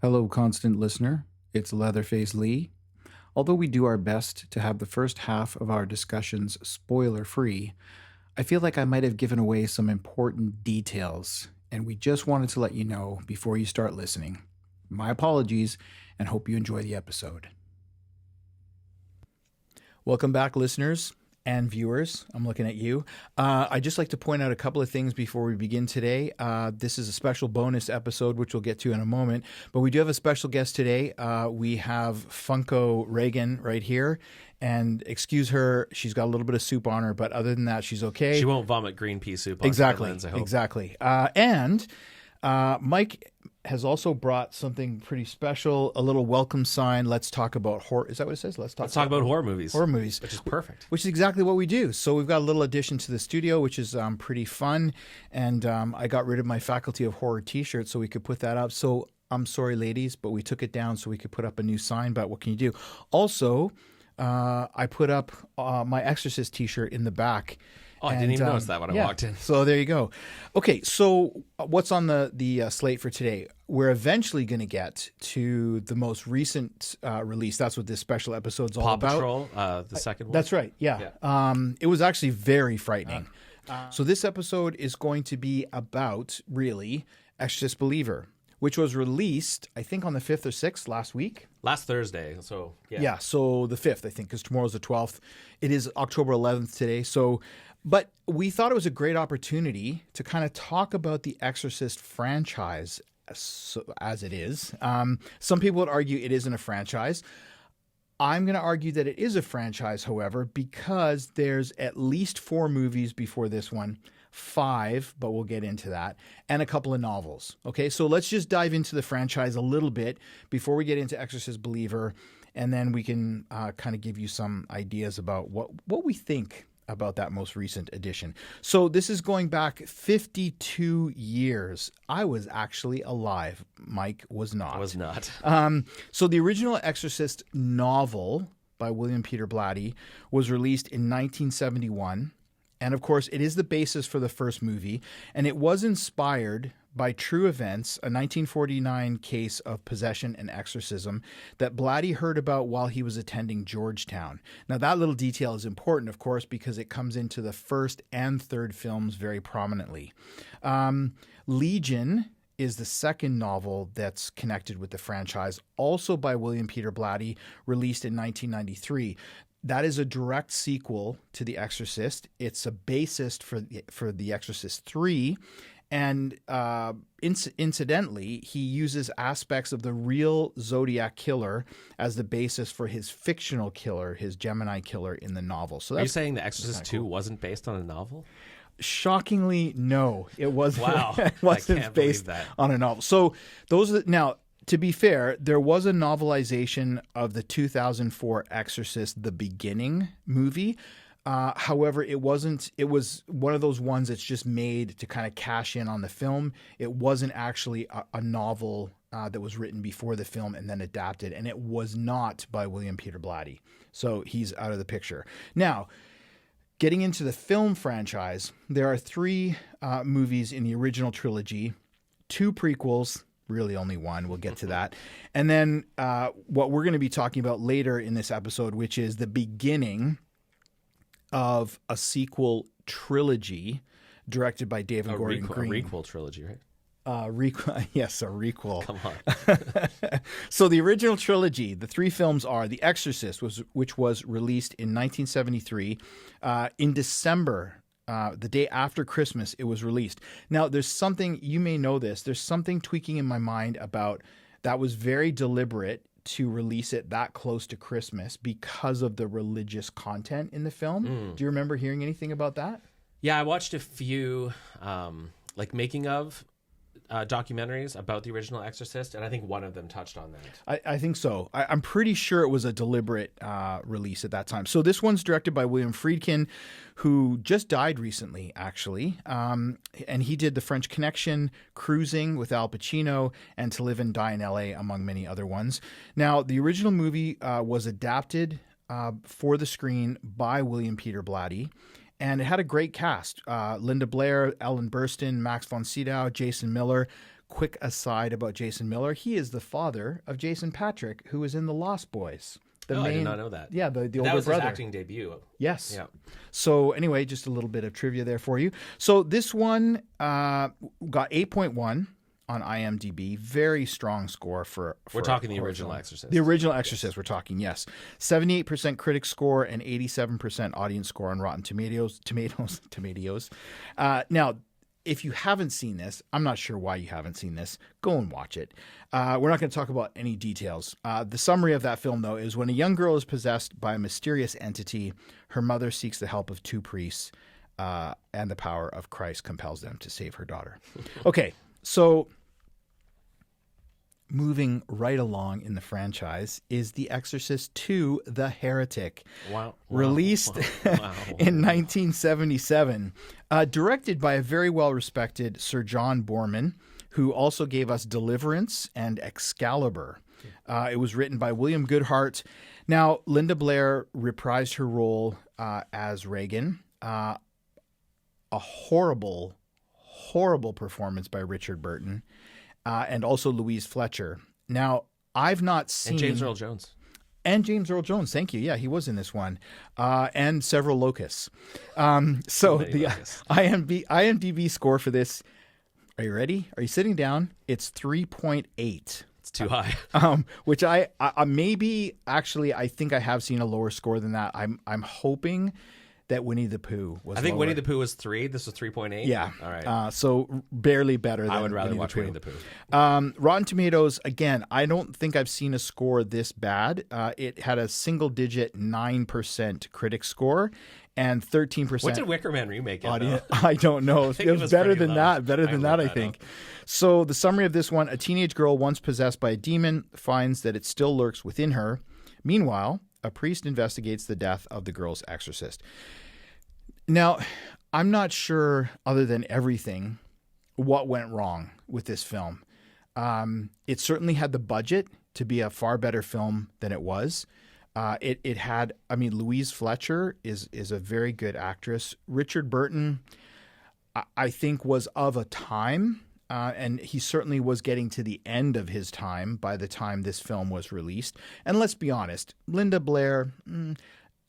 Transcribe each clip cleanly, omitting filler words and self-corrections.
Hello, constant listener. It's Leatherface Lee. Although we do our best to have the first half of our discussions spoiler free, I feel like I might have given away some important details, and we just wanted to let you know before you start listening. My apologies, and hope you enjoy the episode. Welcome back, listeners and viewers. I'm looking at you. I'd just like to point out a couple of things before we begin today. This is a special bonus episode, which we'll get to in a moment. But we do have a special guest today. We have Funko Reagan right here. And excuse her, she's got a little bit of soup on her, but other than that, she's okay. She won't vomit green pea soup on Exactly. her lens, I hope. Exactly. And Mike has also brought something pretty special, a little welcome sign. Let's talk about horror. Is that what it says? Let's talk about horror movies. Horror movies. Which is perfect. Which is exactly what we do. So we've got a little addition to the studio, which is pretty fun. And I got rid of my Faculty of Horror t-shirt so we could put that up. So I'm sorry, ladies, but we took it down so we could put up a new sign. But what can you do? Also, I put up my Exorcist t-shirt in the back. Oh, I didn't even notice that when I walked in. So there you go. Okay, so what's on the slate for today? We're eventually going to get to the most recent release. That's what this special episode's all Paw about. Patrol, the second one. That's right, yeah. It was actually very frightening. So this episode is going to be about, really, Exorcist Believer, which was released, I think, on the 5th or 6th last week. Last Thursday, so yeah. Yeah, so the 5th, I think, because tomorrow's the 12th. It is October 11th today. But we thought it was a great opportunity to kind of talk about the Exorcist franchise as it is. Some people would argue it isn't a franchise. I'm going to argue that it is a franchise, however, because there's at least 4 movies before this one, 5, but we'll get into that, and a couple of novels. Okay, so let's just dive into the franchise a little bit before we get into Exorcist Believer, and then we can kind of give you some ideas about what we think about that most recent edition. So this is going back 52 years. I was actually alive. Mike was not. I was not. So the original Exorcist novel by William Peter Blatty was released in 1971. And of course, it is the basis for the first movie. And it was inspired by true events, a 1949 case of possession and exorcism that Blatty heard about while he was attending Georgetown. Now, that little detail is important, of course, because it comes into the first and third films very prominently. Legion is the second novel that's connected with the franchise, also by William Peter Blatty, released in 1993. That is a direct sequel to The Exorcist. It's a basis for The Exorcist 3. And incidentally, he uses aspects of the real Zodiac killer as the basis for his fictional killer, his Gemini killer in the novel. So Are you saying The Exorcist 2 wasn't based on a novel? Shockingly, no. It wasn't. Wow. It wasn't I can't based believe that. on a novel. So now, to be fair, there was a novelization of the 2004 Exorcist, The Beginning movie. However, it wasn't. It was one of those ones that's just made to kind of cash in on the film. It wasn't actually a novel that was written before the film and then adapted, and it was not by William Peter Blatty. So he's out of the picture. Now, getting into the film franchise, there are 3 movies in the original trilogy, 2 prequels. Really only one. We'll get to that. And then what we're going to be talking about later in this episode, which is the beginning of a sequel trilogy directed by David Gordon Green. A requel trilogy, right? Yes, a requel. Come on. So the original trilogy, the 3 films are The Exorcist, which was released in 1973. In December, the day after Christmas, it was released. Now, there's something, you may know this, there's something tweaking in my mind about that was very deliberate to release it that close to Christmas because of the religious content in the film. Do you remember hearing anything about that? Yeah, I watched a few making of documentaries about the original Exorcist, and I think one of them touched on that. I think so. I'm pretty sure it was a deliberate release at that time. So this one's directed by William Friedkin, who just died recently, actually. And he did The French Connection, Cruising with Al Pacino, and To Live and Die in L.A., among many other ones. Now, the original movie was adapted for the screen by William Peter Blatty. And it had a great cast. Linda Blair, Ellen Burstyn, Max von Sydow, Jason Miller. quick aside about Jason Miller. He is the father of Jason Patrick, who was in The Lost Boys. I did not know that. Yeah, the older brother. That was his acting debut. Yes. Yeah. So anyway, just a little bit of trivia there for you. So this one got 8.1 on IMDb. Very strong score for We're talking the original Exorcist. The original Exorcist, we're talking, yes. 78% critic score and 87% audience score on Rotten Tomatoes. Now, if you haven't seen this, I'm not sure why you haven't seen this. Go and watch it. We're not going to talk about any details. The summary of that film, though, is when a young girl is possessed by a mysterious entity, her mother seeks the help of two priests, and the power of Christ compels them to save her daughter. Okay, so moving right along in the franchise is The Exorcist II: The Heretic, released in 1977, directed by a very well-respected Sir John Boorman, who also gave us Deliverance and Excalibur. It was written by William Goodhart. Now, Linda Blair reprised her role as Regan. A horrible, horrible performance by Richard Burton. And also Louise Fletcher. Now, I've not seen... And James Earl Jones. And James Earl Jones, thank you. Yeah, he was in this one. And several locusts. So the IMDb score for this, are you ready? Are you sitting down? It's 3.8. It's too high. Which I maybe, actually, I think I have seen a lower score than that. I'm hoping that Winnie the Pooh was I think lower. Winnie the Pooh was 3. This was 3.8. Yeah. All right. So barely better than I would rather Winnie watch the Winnie the Pooh. Rotten Tomatoes, again, I don't think I've seen a score this bad. It had a single-digit 9% critic score and 13%. What did Wicker Man remake it? I don't know. It was better than that. Better than that, I looked that think. up. So the summary of this one, a teenage girl once possessed by a demon finds that it still lurks within her. Meanwhile, a priest investigates the death of the girl's exorcist. Now, I'm not sure, other than everything, what went wrong with this film. It certainly had the budget to be a far better film than it was. It had, Louise Fletcher is a very good actress. Richard Burton, I think, was of a time, and he certainly was getting to the end of his time by the time this film was released. And let's be honest, Linda Blair,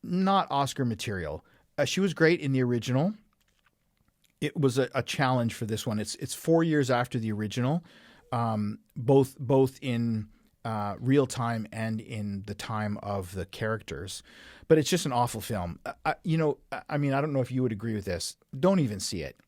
not Oscar material. She was great in the original. It was a challenge for this one. It's 4 years after the original, both in real time and in the time of the characters. But it's just an awful film. I don't know if you would agree with this. Don't even see it.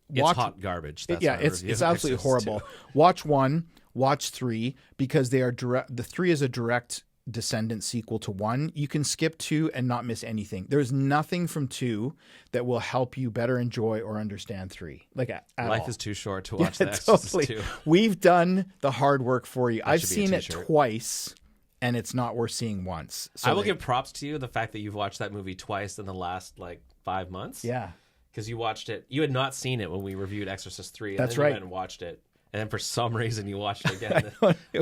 It's hot garbage. It's absolutely horrible. Watch 1, watch 3, because they are direct. The 3 is a direct descendant sequel to 1. You can skip 2 and not miss anything. There's nothing from 2 that will help you better enjoy or understand 3. Life is too short to watch The Exorcist 2. We've done the hard work for you. I've seen it twice, and it's not worth seeing once. So I will give props to you, the fact that you've watched that movie twice in the last 5 months. Yeah. Because you watched it. You had not seen it when we reviewed Exorcist 3. That's then right. You went and watched it. And then for some reason you watched it again.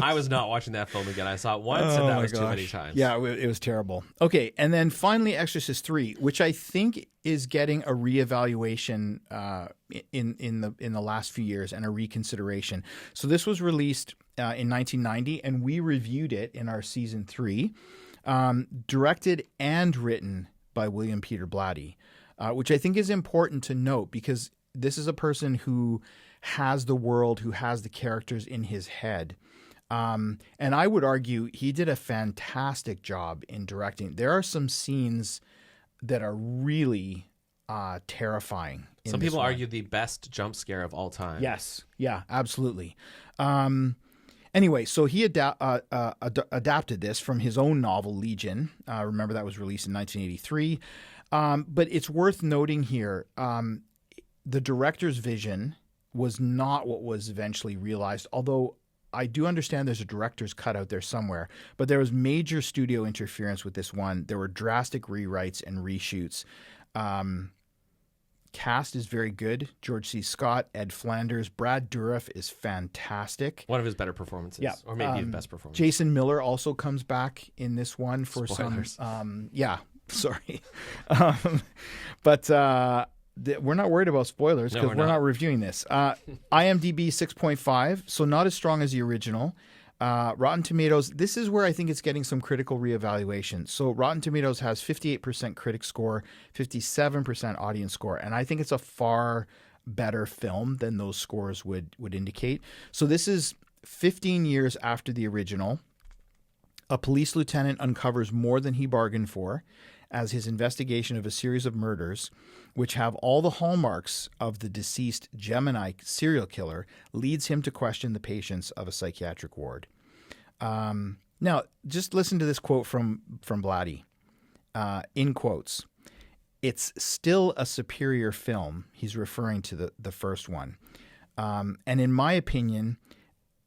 I was not watching that film again. I saw it once, and that was too many times. Yeah, it was terrible. Okay, and then finally Exorcist 3, which I think is getting a reevaluation in the last few years and a reconsideration. So this was released in 1990, and we reviewed it in our season 3, directed and written by William Peter Blatty, which I think is important to note because this is a person who has the world, who has the characters in his head. And I would argue he did a fantastic job in directing. There are some scenes that are really terrifying. Some people argue the best jump scare of all time. Yes. Yeah, absolutely. Anyway, so he adapted this from his own novel, Legion. Remember, that was released in 1983. But it's worth noting here, the director's vision was not what was eventually realized, although I do understand there's a director's cut out there somewhere, but there was major studio interference with this one. There were drastic rewrites and reshoots. Cast is very good. George C. Scott, Ed Flanders, Brad Dourif is fantastic. One of his better performances, yeah. Or maybe his best performance. Jason Miller also comes back in this one for Spoilers. some... sorry. But we're not worried about spoilers because No, we're not reviewing this. IMDb 6.5, so not as strong as the original. Rotten Tomatoes, this is where I think it's getting some critical reevaluation. So Rotten Tomatoes has 58% critic score, 57% audience score, and I think it's a far better film than those scores would indicate. So this is 15 years after the original. A police lieutenant uncovers more than he bargained for as his investigation of a series of murders, which have all the hallmarks of the deceased Gemini serial killer, leads him to question the patients of a psychiatric ward. Now, just listen to this quote from Blatty. In quotes, "It's still a superior film." He's referring to the first one. And in my opinion,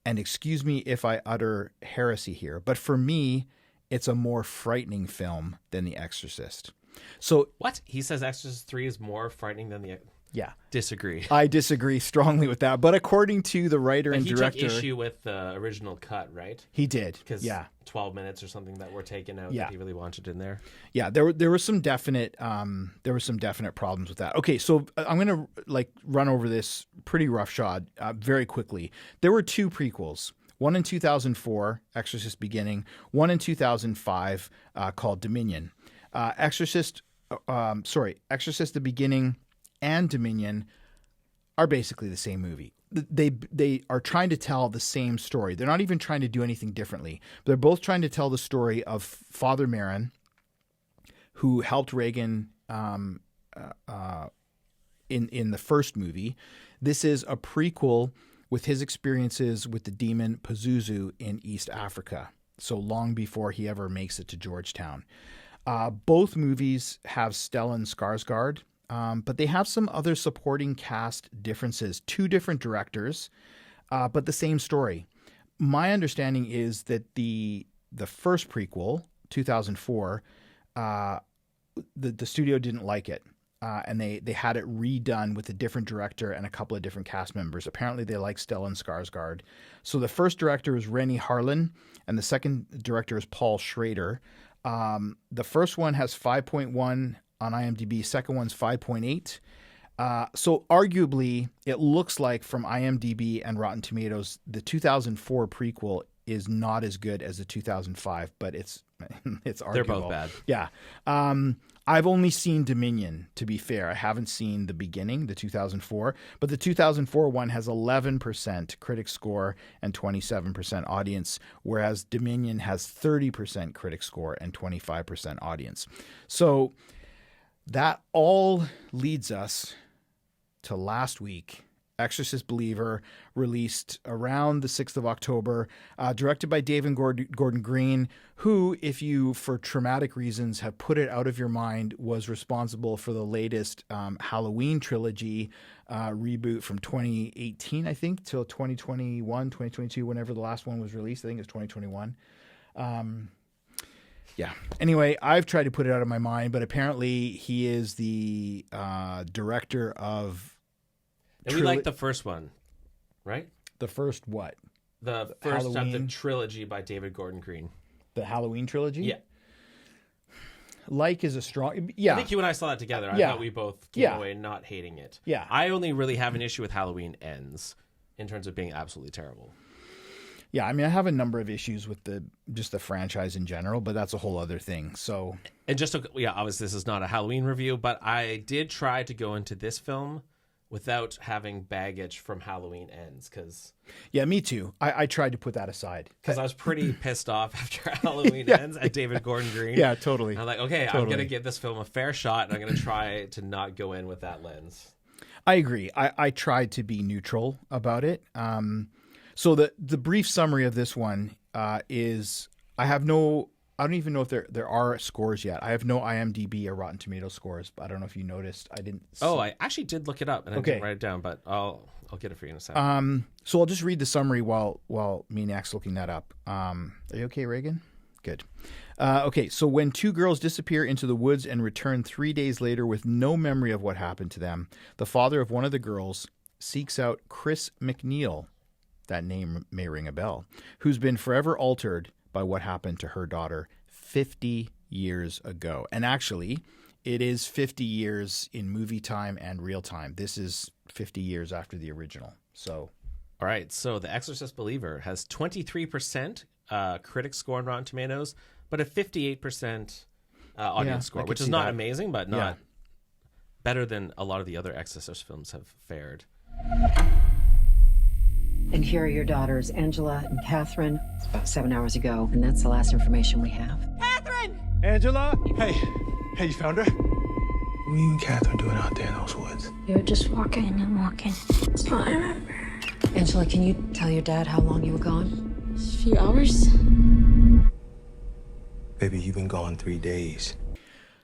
and excuse me if I utter heresy here, but for me, it's a more frightening film than The Exorcist. So what? He says Exorcist 3 is more frightening than the... Yeah. Disagree. I disagree strongly with that. But according to the writer and director... He took issue with the original cut, right? He did. Because yeah. 12 minutes or something that were taken out that he really wanted in there. Yeah, there were some definite problems with that. Okay, so I'm going to run over this pretty roughshod very quickly. There were 2 prequels. One in 2004, Exorcist Beginning. One in 2005 called Dominion. Exorcist the Beginning and Dominion are basically the same movie. They are trying to tell the same story. They're not even trying to do anything differently. They're both trying to tell the story of Father Merrin, who helped Reagan in the first movie. This is a prequel with his experiences with the demon Pazuzu in East Africa, so long before he ever makes it to Georgetown. Both movies have Stellan Skarsgård, but they have some other supporting cast differences. 2 different directors, but the same story. My understanding is that the first prequel, 2004, the studio didn't like it. And they had it redone with a different director and a couple of different cast members. Apparently, they like Stellan Skarsgård. So the first director is Rennie Harlin, and the second director is Paul Schrader. The first one has 5.1 on IMDb. Second one's 5.8. So arguably, it looks like from IMDb and Rotten Tomatoes, the 2004 prequel is not as good as the 2005, but it's arguable. They're both bad. Yeah. I've only seen Dominion, to be fair. I haven't seen The Beginning, the 2004, but the 2004 one has 11% critic score and 27% audience, whereas Dominion has 30% critic score and 25% audience. So that all leads us to last week. Exorcist Believer, released around the 6th of October, directed by David Gordon Green, who, if you, for traumatic reasons, have put it out of your mind, was responsible for the latest Halloween trilogy reboot from 2018, I think, till 2021, 2022, whenever the last one was released. I think it's 2021. Yeah. Anyway, I've tried to put it out of my mind, but apparently he is the director of... And we like the first one, right? The first what? The first of the trilogy by David Gordon Green. The Halloween trilogy? Yeah. Like is a strong... Yeah. I think you and I saw that together. I thought we both came away not hating it. Yeah. I only really have an issue with Halloween Ends in terms of being absolutely terrible. Yeah, I mean, I have a number of issues with just the franchise in general, but that's a whole other thing. So... And just to, obviously this is not a Halloween review, but I did try to go into this film without having baggage from Halloween Ends, because... Yeah, me too. I tried to put that aside. Because I was pretty pissed off after Halloween Ends at David Gordon Green. Yeah, totally. And I'm like, okay, totally. I'm going to give this film a fair shot, and I'm going to try to not go in with that lens. I agree. I tried to be neutral about it. So the brief summary of this one is I don't even know if there are scores yet. I have no IMDb or Rotten Tomatoes scores, but I don't know if you noticed. I didn't. Oh, I actually did look it up, and I didn't write it down, but I'll get it for you in a second. So I'll just read the summary while Maniac's looking that up. Are you okay, Reagan? Good. Okay, so when 2 girls disappear into the woods and return 3 days later with no memory of what happened to them, the father of one of the girls seeks out Chris McNeil, that name may ring a bell, who's been forever altered by what happened to her daughter 50 years ago. And actually, it is 50 years in movie time and real time. This is 50 years after the original. So, all right. So The Exorcist Believer has 23% critic score on Rotten Tomatoes, but a 58% audience score, which is not amazing, but not better than a lot of the other Exorcist films have fared. And here are your daughters, Angela and Catherine. It's about 7 hours ago, and that's the last information we have. Catherine! Angela? Hey, you found her? What are you and Catherine doing out there in those woods? You were just walking and walking. That's all I remember. Angela, can you tell your dad how long you were gone? A few hours. Baby, you've been gone 3 days.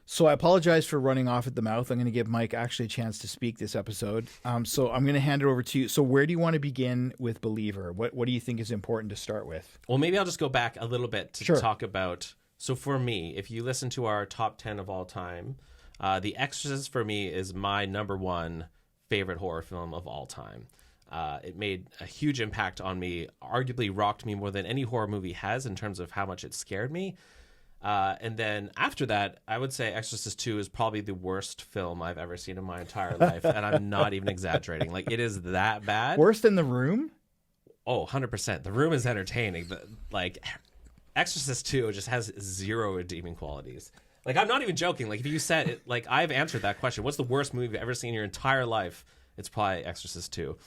So I apologize for running off at the mouth. I'm going to give Mike actually a chance to speak this episode. So I'm going to hand it over to you. So where do you want to begin with Believer? What do you think is important to start with? Well, maybe I'll just go back a little bit to talk about... So for me, if you listen to our top 10 of all time, The Exorcist for me is my number one favorite horror film of all time. It made a huge impact on me, arguably rocked me more than any horror movie has in terms of how much it scared me. And then after that, I would say Exorcist 2 is probably the worst film I've ever seen in my entire life. And I'm not even exaggerating. Like, it is that bad. Worse than The Room? Oh, 100%. The Room is entertaining. But, like, Exorcist 2 just has zero redeeming qualities. Like, I'm not even joking. Like, if you said it, like, I've answered that question. What's the worst movie you've ever seen in your entire life? It's probably Exorcist 2.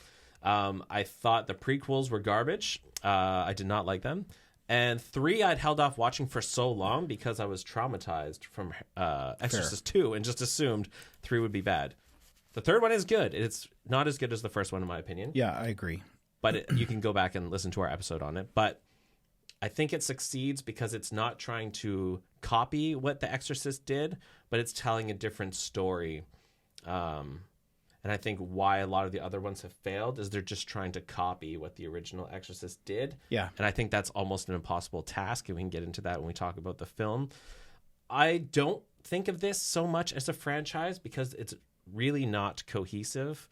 I thought the prequels were garbage. I did not like them. And 3, I'd held off watching for so long because I was traumatized from Exorcist 2 and just assumed 3 would be bad. The third one is good. It's not as good as the first one, in my opinion. Yeah, I agree. But you can go back and listen to our episode on it. But I think it succeeds because it's not trying to copy what The Exorcist did, but it's telling a different story. And I think why a lot of the other ones have failed is they're just trying to copy what the original Exorcist did. Yeah. And I think that's almost an impossible task, and we can get into that when we talk about the film. I don't think of this so much as a franchise because it's really not cohesive.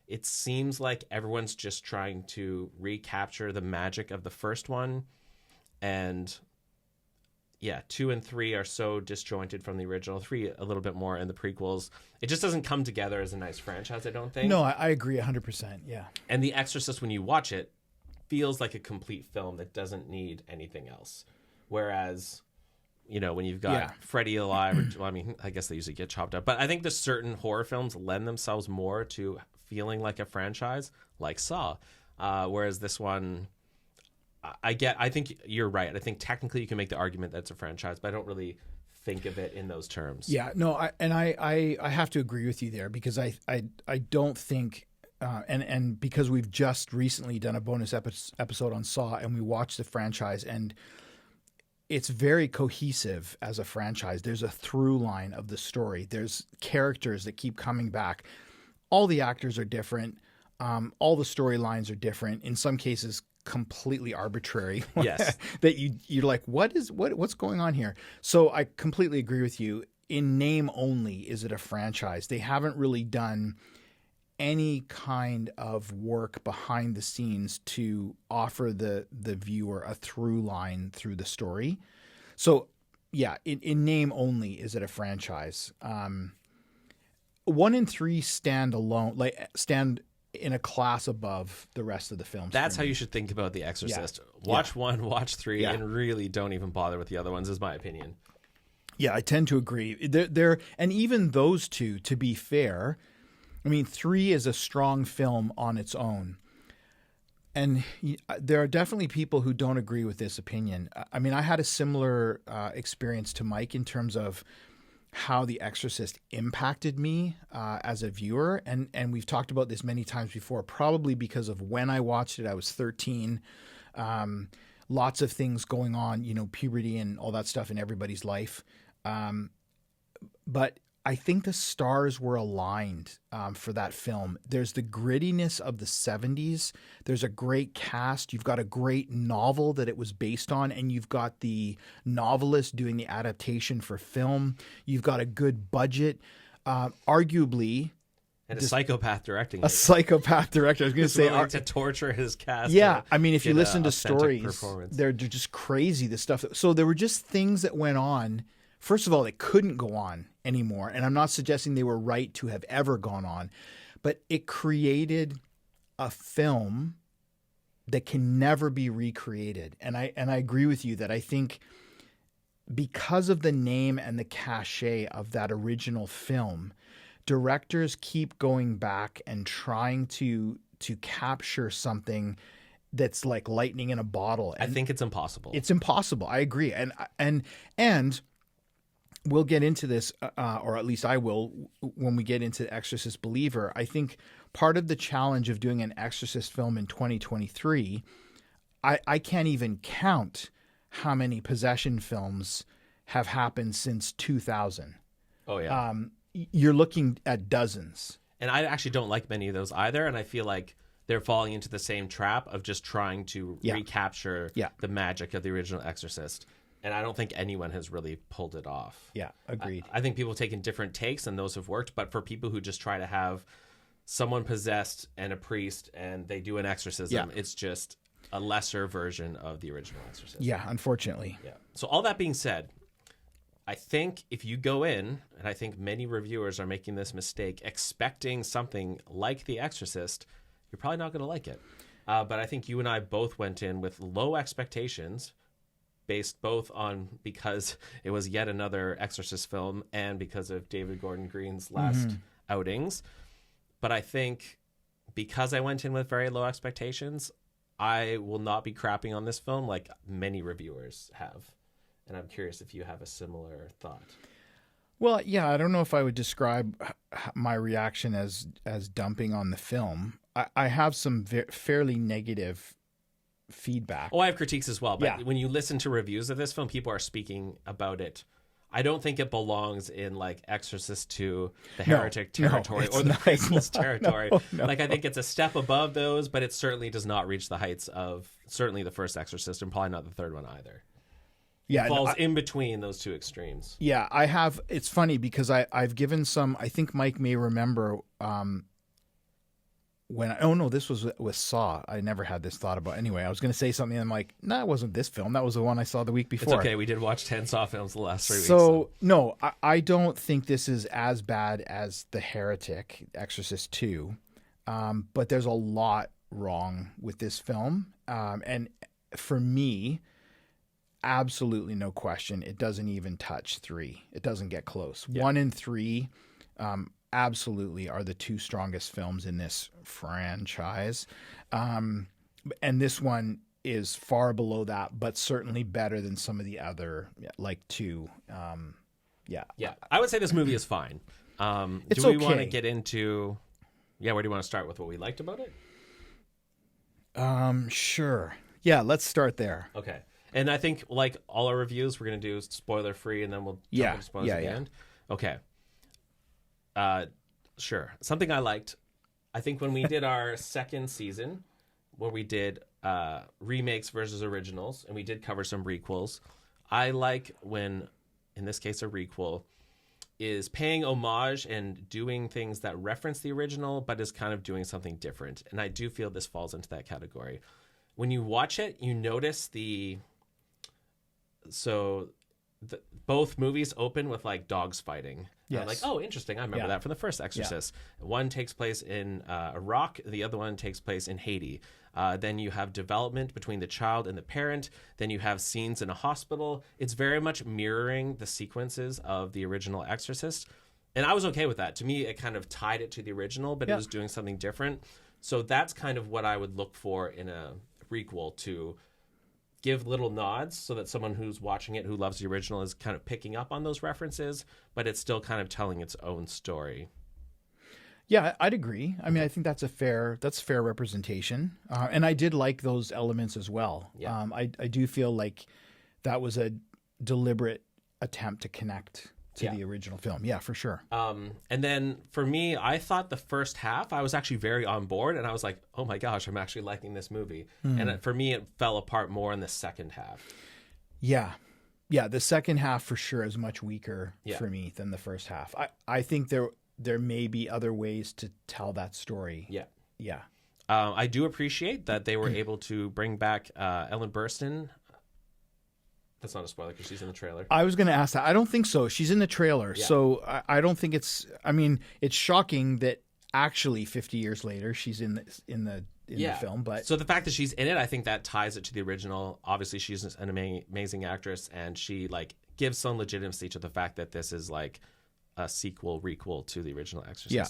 It seems like everyone's just trying to recapture the magic of the first one. And yeah, 2 and 3 are so disjointed from the original. 3 a little bit more in the prequels. It just doesn't come together as a nice franchise, I don't think. No, I agree 100%. Yeah. And The Exorcist, when you watch it, feels like a complete film that doesn't need anything else. Whereas, you know, when you've got Freddy alive, well, I mean, I guess they usually get chopped up. But I think the certain horror films lend themselves more to feeling like a franchise, like Saw. Whereas this one... I think you're right. I think technically you can make the argument that it's a franchise, but I don't really think of it in those terms. Yeah, no, I have to agree with you there because I don't think, and because we've just recently done a bonus episode on Saw and we watched the franchise and it's very cohesive as a franchise. There's a through line of the story. There's characters that keep coming back. All the actors are different. All the storylines are different. In some cases, completely arbitrary. Yes. That you're like, what's going on here? So I completely agree with you. In name only is it a franchise. They haven't really done any kind of work behind the scenes to offer the viewer a through line through the story. So yeah, in name only is it a franchise. 1 and 3 stand alone, stand in a class above the rest of the films. That's how you should think about The Exorcist. Yeah. Watch 1, watch 3, and really don't even bother with the other ones, is my opinion. Yeah, I tend to agree. And even those two, to be fair, I mean, 3 is a strong film on its own. And there are definitely people who don't agree with this opinion. I mean, I had a similar experience to Mike in terms of how The Exorcist impacted me as a viewer. And we've talked about this many times before, probably because of when I watched it. I was 13. Lots of things going on, you know, puberty and all that stuff in everybody's life. But I think the stars were aligned for that film. There's the grittiness of the 70s. There's a great cast. You've got a great novel that it was based on, and you've got the novelist doing the adaptation for film. You've got a good budget. Arguably... And a psychopath directing it. A psychopath director. I was going to say... to torture his cast. Yeah. I mean, if you listen to stories, they're just crazy, the stuff. So there were just things that went on. First of all, that couldn't go on anymore. And I'm not suggesting they were right to have ever gone on, but it created a film that can never be recreated. And I agree with you that I think because of the name and the cachet of that original film, directors keep going back and trying to capture something that's like lightning in a bottle. And I think it's impossible. it's impossible. I agree. And we'll get into this, or at least I will, when we get into Exorcist Believer. I think part of the challenge of doing an Exorcist film in 2023, I can't even count how many possession films have happened since 2000. Oh, yeah. You're looking at dozens. And I actually don't like many of those either. And I feel like they're falling into the same trap of just trying to recapture the magic of the original Exorcist. And I don't think anyone has really pulled it off. Yeah, agreed. I think people have taken different takes and those have worked. But for people who just try to have someone possessed and a priest and they do an exorcism, it's just a lesser version of the original Exorcist. Yeah, unfortunately. Yeah. So all that being said, I think if you go in, and I think many reviewers are making this mistake, expecting something like The Exorcist, you're probably not going to like it. But I think you and I both went in with low expectations, based both on because it was yet another Exorcist film and because of David Gordon Green's last outings. But I think because I went in with very low expectations, I will not be crapping on this film like many reviewers have. And I'm curious if you have a similar thought. Well, yeah, I don't know if I would describe my reaction as dumping on the film. I have some fairly negative feedback. Oh, I have critiques as well. But when you listen to reviews of this film, people are speaking about it. I don't think it belongs in like Exorcist 2, the Heretic territory, or the prequels territory. No. Like I think it's a step above those, but it certainly does not reach the heights of certainly the first Exorcist and probably not the third one either. Yeah, It falls in between those two extremes. Yeah, I have. It's funny because I've given some. I think Mike may remember when. This was with Saw. I never had this thought about. Anyway, I was going to say something, and I'm like, no, it wasn't this film. That was the one I saw the week before. It's okay. We did watch 10 Saw films the last 3 weeks. So no, I don't think this is as bad as The Heretic, Exorcist 2, but there's a lot wrong with this film, and for me. Absolutely no question. It doesn't even touch 3. It doesn't get close. 1 and 3 absolutely are the two strongest films in this franchise. And this one is far below that, but certainly better than some of the other, like 2. Yeah. I would say this movie is fine. It's do we okay. want to get into... Yeah, where do you want to start with what we liked about it? Sure. Yeah, let's start there. Okay. And I think, like all our reviews, we're going to do spoiler-free, and then we'll jump into spoilers at the end. Okay. Sure. Something I liked, I think when we did our second season, where we did remakes versus originals, and we did cover some requels, I like when, in this case, a requel is paying homage and doing things that reference the original, but is kind of doing something different. And I do feel this falls into that category. When you watch it, you notice both movies open with like dogs fighting. Yes. Like, oh, interesting. I remember that from the first Exorcist. One takes place in Iraq. The other one takes place in Haiti. Then you have development between the child and the parent. Then you have scenes in a hospital. It's very much mirroring the sequences of the original Exorcist. And I was okay with that. To me, it kind of tied it to the original, but it was doing something different. So that's kind of what I would look for in a prequel, to give little nods so that someone who's watching it who loves the original is kind of picking up on those references, but it's still kind of telling its own story. Yeah, I'd agree. I mean, I think that's fair representation. And I did like those elements as well. Yeah. I do feel like that was a deliberate attempt to connect to the original film. Yeah, for sure. And then for me, I thought the first half, I was actually very on board, and I was like, oh my gosh, I'm actually liking this movie. And for me, it fell apart more in the second half. Yeah. Yeah, the second half for sure is much weaker for me than the first half. I think there may be other ways to tell that story. Yeah. Yeah. I do appreciate that they were able to bring back Ellen Burstyn. That's not a spoiler because she's in the trailer. I was going to ask that. I don't think so. She's in the trailer, Yeah. so I don't think it's. I mean, it's shocking that actually 50 years later she's in the film. But so the fact that she's in it, I think that ties it to the original. Obviously, she's an amazing actress, and she like gives some legitimacy to the fact that this is like a requel to the original Exorcist. Yeah.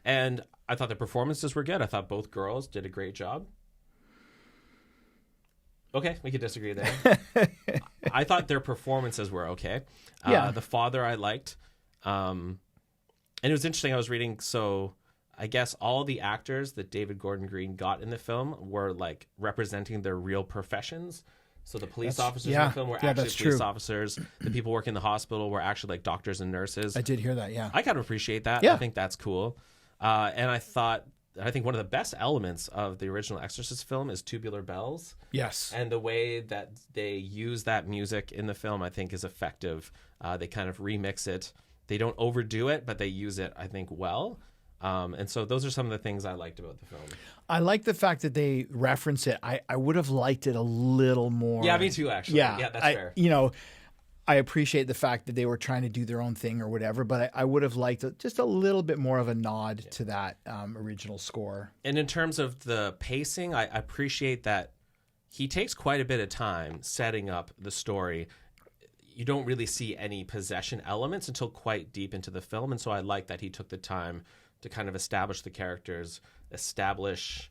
And I thought the performances were good. I thought both girls did a great job. Okay, we could disagree there. I thought their performances were okay. Yeah. The father I liked. And it was interesting. I was reading, so I guess all the actors that David Gordon Green got in the film were like representing their real professions. So the police officers in the film were actually police officers. The people working in the hospital were actually like doctors and nurses. I did hear that, yeah. I kind of appreciate that. Yeah. I think that's cool. And I think one of the best elements of the original Exorcist film is Tubular Bells. Yes. And the way that they use that music in the film, I think, is effective. They kind of remix it. They don't overdo it, but they use it, I think, well. And so those are some of the things I liked about the film. I like the fact that they reference it. I would have liked it a little more. Yeah, me too, actually. Yeah, that's fair. You know, I appreciate the fact that they were trying to do their own thing or whatever, but I would have liked just a little bit more of a nod to that original score. And in terms of the pacing, I appreciate that he takes quite a bit of time setting up the story. You don't really see any possession elements until quite deep into the film, and so I like that he took the time to kind of establish the characters, establish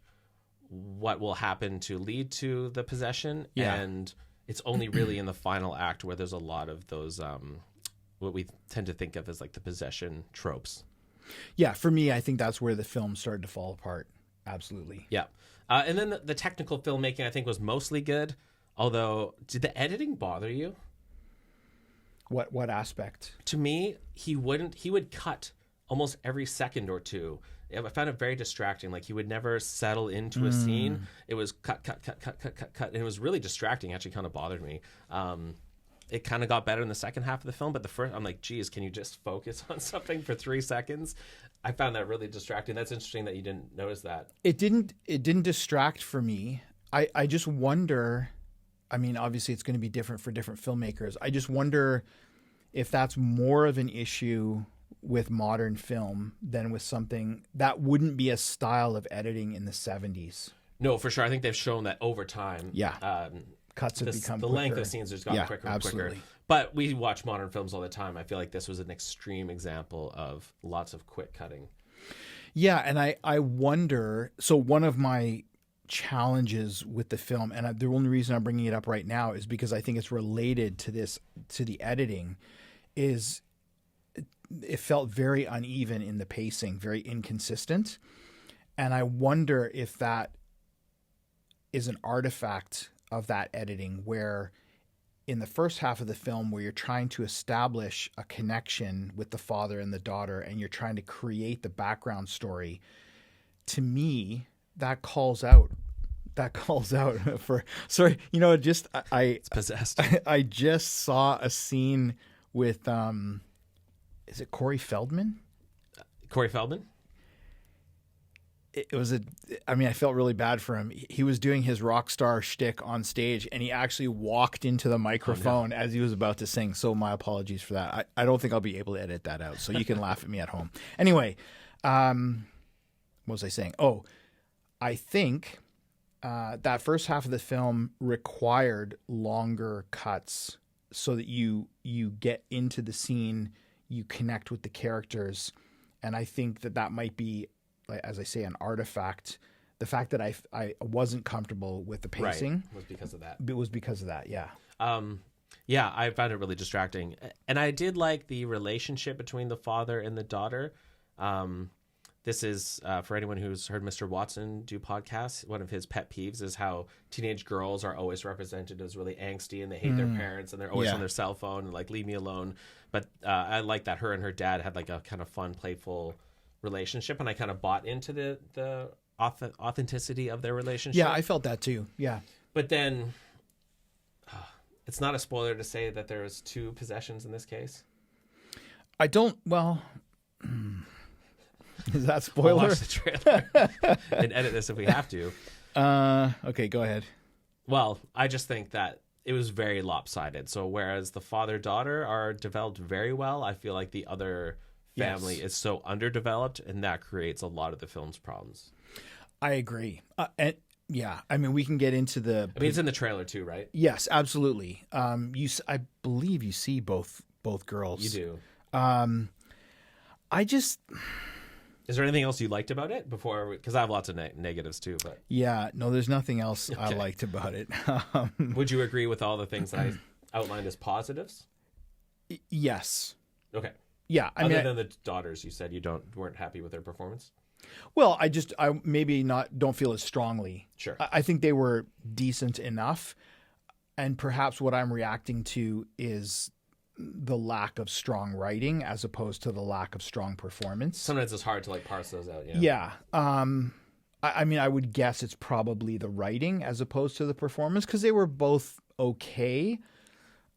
what will happen to lead to the possession, and it's only really in the final act where there's a lot of those what we tend to think of as like the possession tropes. Yeah, for me, I think that's where the film started to fall apart. Absolutely. Yeah. And then the technical filmmaking, I think, was mostly good. Although, did the editing bother you? What aspect? To me, he would cut almost every second or two. I found it very distracting. Like, he would never settle into a scene. It was cut. And it was really distracting. Actually kind of bothered me. It kind of got better in the second half of the film, but the first, I'm like, geez, can you just focus on something for 3 seconds? I found that really distracting. That's interesting that you didn't notice that. It didn't distract for me. I just wonder, I mean, obviously it's going to be different for different filmmakers. I just wonder if that's more of an issue with modern film than with something that wouldn't be a style of editing in the 70s. No, for sure. I think they've shown that over time. Yeah. Cuts have become quicker. The length of scenes has gotten quicker and absolutely. quicker. But we watch modern films all the time. I feel like this was an extreme example of lots of quick cutting. Yeah, and I wonder, so one of my challenges with the film, and the only reason I'm bringing it up right now is because I think it's related to the editing, is it felt very uneven in the pacing, very inconsistent. And I wonder if that is an artifact of that editing, where in the first half of the film, where you're trying to establish a connection with the father and the daughter, and you're trying to create the background story, to me, that calls out for, sorry, you know, just, It's possessed. I just saw a scene with, is it Corey Feldman? Corey Feldman? It was I felt really bad for him. He was doing his rock star shtick on stage, and he actually walked into the microphone as he was about to sing. So my apologies for that. I don't think I'll be able to edit that out, so you can laugh at me at home. Anyway, what was I saying? Oh, I think that first half of the film required longer cuts so that you get into the scene, you connect with the characters, and I think that might be, as I say, an artifact. The fact that I wasn't comfortable with the pacing was because of that. It was because of that, yeah. Yeah, I found it really distracting. And I did like the relationship between the father and the daughter. This is, for anyone who's heard Mr. Watson do podcasts, one of his pet peeves is how teenage girls are always represented as really angsty and they hate their parents and they're always on their cell phone and like, leave me alone. But I like that her and her dad had like a kind of fun, playful relationship, and I kind of bought into the authenticity of their relationship. Yeah, I felt that too. Yeah. But then it's not a spoiler to say that there was 2 possessions in this case. I don't, well, is that spoiler? We'll watch the trailer and edit this if we have to. Okay, go ahead. Well, I just think that it was very lopsided. So whereas the father-daughter are developed very well, I feel like the other family is so underdeveloped, and that creates a lot of the film's problems. I agree. And yeah, I mean, we can get into the. I mean, it's in the trailer too, right? Yes, absolutely. I believe you see both girls. You do. I just. Is there anything else you liked about it before? Because I have lots of negatives too. But yeah, no, there's nothing else I liked about it. Would you agree with all the things that I outlined as positives? Yes. Okay. Yeah, Other than the daughters, you said you weren't happy with their performance. Well, I maybe don't feel as strongly. Sure. I think they were decent enough, and perhaps what I'm reacting to is the lack of strong writing as opposed to the lack of strong performance. Sometimes it's hard to like parse those out. Yeah. Yeah. I mean, I would guess it's probably the writing as opposed to the performance because they were both okay.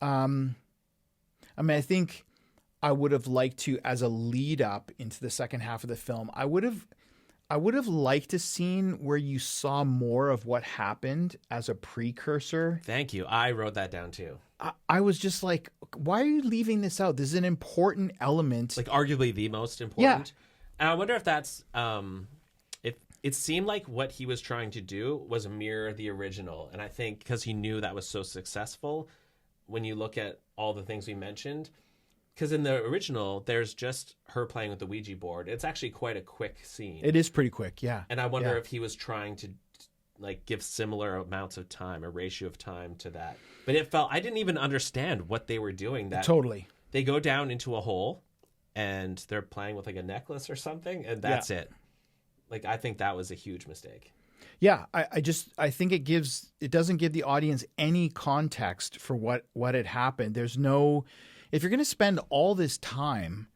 I mean, I think I would have liked to, as a lead up into the second half of the film, I would have liked a scene where you saw more of what happened as a precursor. Thank you. I wrote that down too. I was just like, why are you leaving this out? This is an important element. Like arguably the most important. Yeah. And I wonder if that's it seemed like what he was trying to do was mirror the original. And I think because he knew that was so successful, when you look at all the things we mentioned, because in the original, there's just her playing with the Ouija board. It's actually quite a quick scene. It is pretty quick, yeah. And I wonder if he was trying to like give similar amounts of time, a ratio of time to that. But it felt, I didn't even understand what they were doing. That totally. They go down into a hole and they're playing with like a necklace or something, and that's it. Like, I think that was a huge mistake. Yeah, I think it doesn't give the audience any context for what had happened. There's no, if you're going to spend all this time,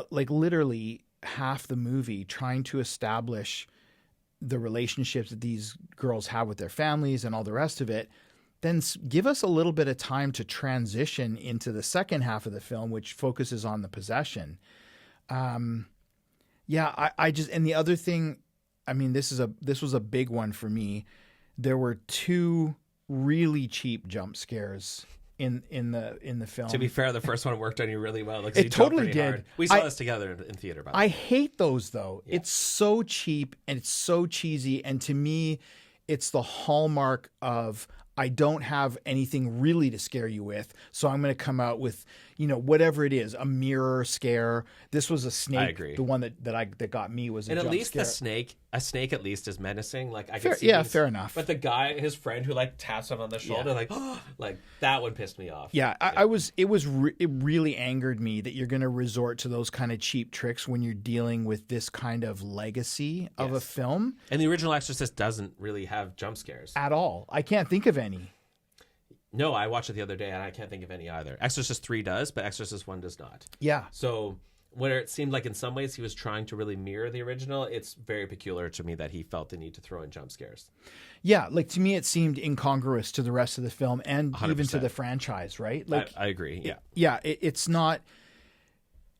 like literally half the movie trying to establish the relationships that these girls have with their families and all the rest of it, then give us a little bit of time to transition into the second half of the film, which focuses on the possession. I just, and the other thing, I mean, this was a big one for me. There were two really cheap jump scares in the film. To be fair, the first one worked on you really well. Like, it totally did. Hard. We saw this together in theater. By the way. I hate those though. Yeah. It's so cheap and it's so cheesy, and to me, it's the hallmark of, I don't have anything really to scare you with, so I'm going to come out with, whatever it is, a mirror scare. This was a snake. I agree. The one that got me was a jump scare. And at least a snake at least is menacing. Like, I can see things, fair enough. But the guy, his friend who like taps him on the shoulder, like that one pissed me off. Yeah, it really angered me that you're going to resort to those kind of cheap tricks when you're dealing with this kind of legacy of a film. And the original Exorcist doesn't really have jump scares at all. I can't think of any. No, I watched it the other day and I can't think of any either. Exorcist 3 does, but Exorcist 1 does not. Yeah. So where it seemed like in some ways he was trying to really mirror the original, it's very peculiar to me that he felt the need to throw in jump scares. Yeah, like to me it seemed incongruous to the rest of the film and 100%. Even to the franchise, right? Like I agree. Yeah. It's not.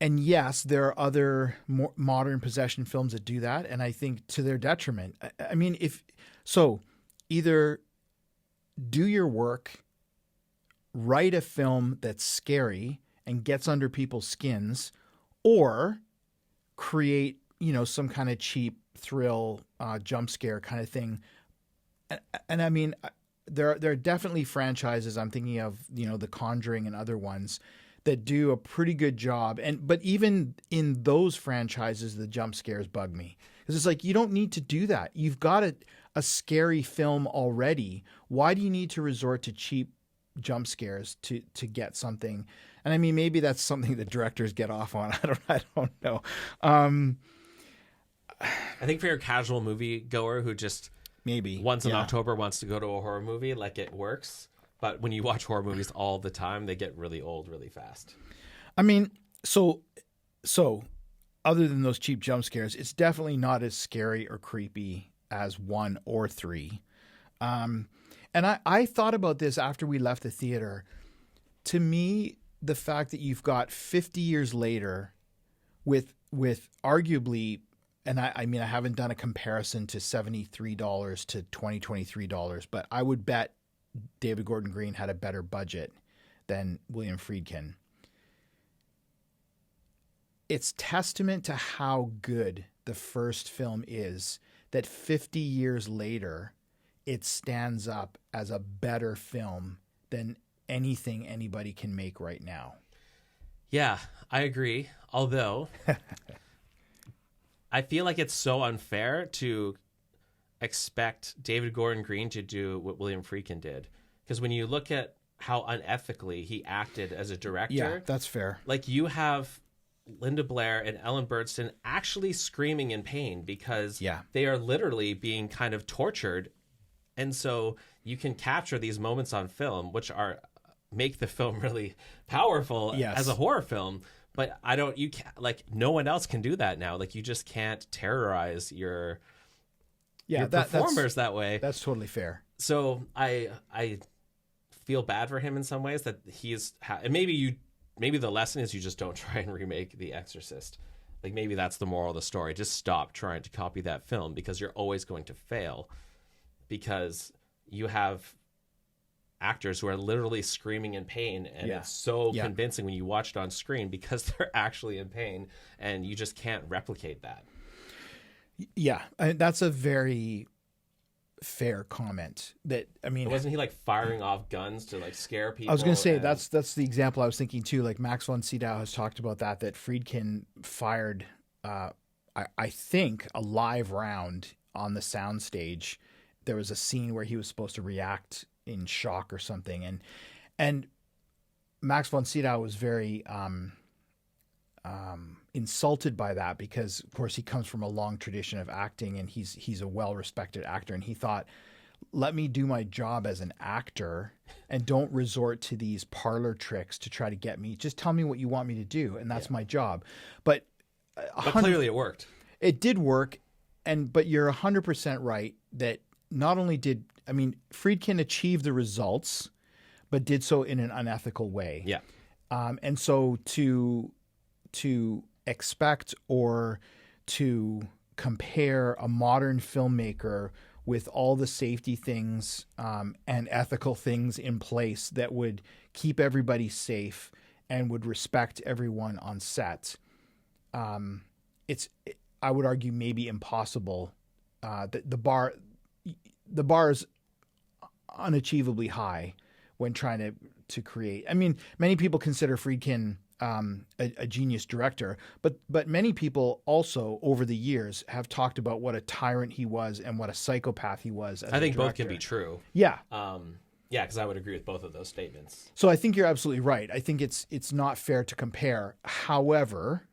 And yes, there are other more modern possession films that do that, and I think to their detriment. I mean, either do your work, write a film that's scary and gets under people's skins, or create, some kind of cheap thrill, jump scare kind of thing. And I mean, there are definitely franchises I'm thinking of, The Conjuring and other ones that do a pretty good job. But even in those franchises, the jump scares bug me, because it's like, you don't need to do that. You've got a scary film already. Why do you need to resort to cheap jump scares to get something? And I mean, maybe that's something that directors get off on. I don't know. I think for your casual movie goer who just maybe once in October wants to go to a horror movie, like, it works. But when you watch horror movies all the time, they get really old really fast. I mean, so other than those cheap jump scares, it's definitely not as scary or creepy as 1 or 3. And I thought about this after we left the theater. To me, the fact that you've got 50 years later with arguably, and I mean, I haven't done a comparison to $73 to $2023, but I would bet David Gordon Green had a better budget than William Friedkin. It's testament to how good the first film is that 50 years later, it stands up as a better film than anything anybody can make right now. Yeah, I agree. Although I feel like it's so unfair to expect David Gordon Green to do what William Friedkin did. Because when you look at how unethically he acted as a director. Yeah, that's fair. Like, you have Linda Blair and Ellen Burstyn actually screaming in pain because they are literally being kind of tortured. And so you can capture these moments on film, which make the film really powerful as a horror film. But no one else can do that now. Like, you just can't terrorize your performers that way. That's totally fair. So I feel bad for him in some ways that and maybe the lesson is you just don't try and remake The Exorcist. Like, maybe that's the moral of the story. Just stop trying to copy that film, because you're always going to fail, because you have actors who are literally screaming in pain, and it's so convincing when you watch it on screen because they're actually in pain, and you just can't replicate that. Yeah, that's a very fair comment. Wasn't he like firing off guns to like scare people? I was going to say that's the example I was thinking too. Like, Max von Sydow has talked about that Friedkin fired, I think, a live round on the soundstage. There was a scene where he was supposed to react in shock or something, and Max von Sydow was very insulted by that, because of course he comes from a long tradition of acting, and he's a well-respected actor, and he thought, let me do my job as an actor and don't resort to these parlor tricks to try to get me. Just tell me what you want me to do, and that's my job. But clearly it worked. It did work, but you're 100% right that not only did Friedkin achieve the results, but did so in an unethical way. Yeah. And so to expect or to compare a modern filmmaker with all the safety things and ethical things in place that would keep everybody safe and would respect everyone on set, I would argue, maybe impossible. The bar is unachievably high when trying to create. Many people consider Friedkin a genius director, but many people also over the years have talked about what a tyrant he was and what a psychopath he was as I think a director. both can be true. Yeah. Because I would agree with both of those statements. So I think you're absolutely right. I think it's not fair to compare. However,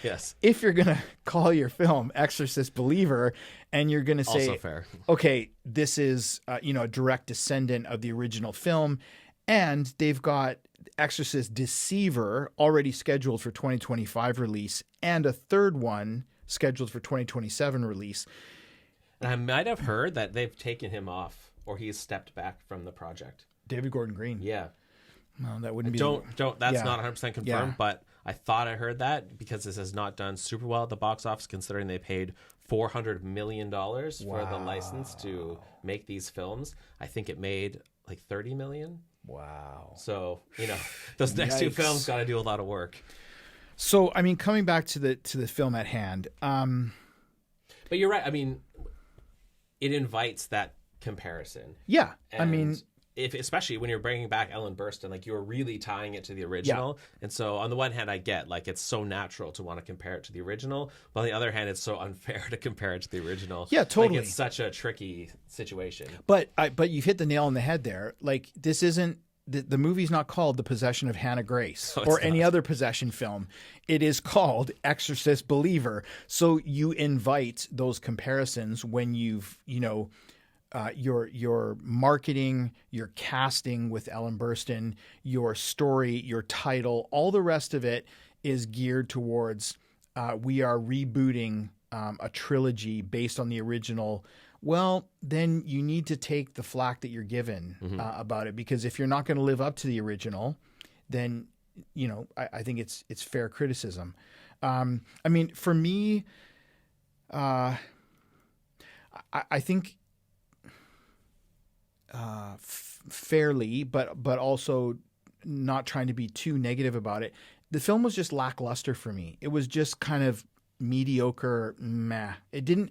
yes, if you're going to call your film Exorcist Believer and you're going to say, also fair. Okay, this is a direct descendant of the original film, and they've got Exorcist Deceiver already scheduled for 2025 release and a third one scheduled for 2027 release. And I might have heard that they've taken him off, or he's stepped back from the project. David Gordon Green. Yeah. No, that wouldn't be. That's not 100% confirmed, Yeah. but I thought I heard that because this has not done super well at the box office, considering they paid $400 million for the license to make these films. I think it made like $30 million. Wow. So, those next two films got to do a lot of work. So, coming back to the film at hand. But you're right. It invites that comparison. Yeah. And especially when you're bringing back Ellen Burstyn, like, you're really tying it to the original. Yeah. And so on the one hand, I get, like, it's so natural to want to compare it to the original. But on the other hand, it's so unfair to compare it to the original. Yeah, totally. Like, it's such a tricky situation. But you've hit the nail on the head there. Like, this isn't, the movie's not called The Possession of Hannah Grace or any other possession film. It is called Exorcist Believer. So you invite those comparisons when you've, your marketing, your casting with Ellen Burstyn, your story, your title, all the rest of it is geared towards we are rebooting a trilogy based on the original. Well, then you need to take the flack that you're given about it, because if you're not going to live up to the original, then I think it's fair criticism. For me, I think fairly, but also not trying to be too negative about it. The film was just lackluster for me. It was just kind of mediocre, meh. It didn't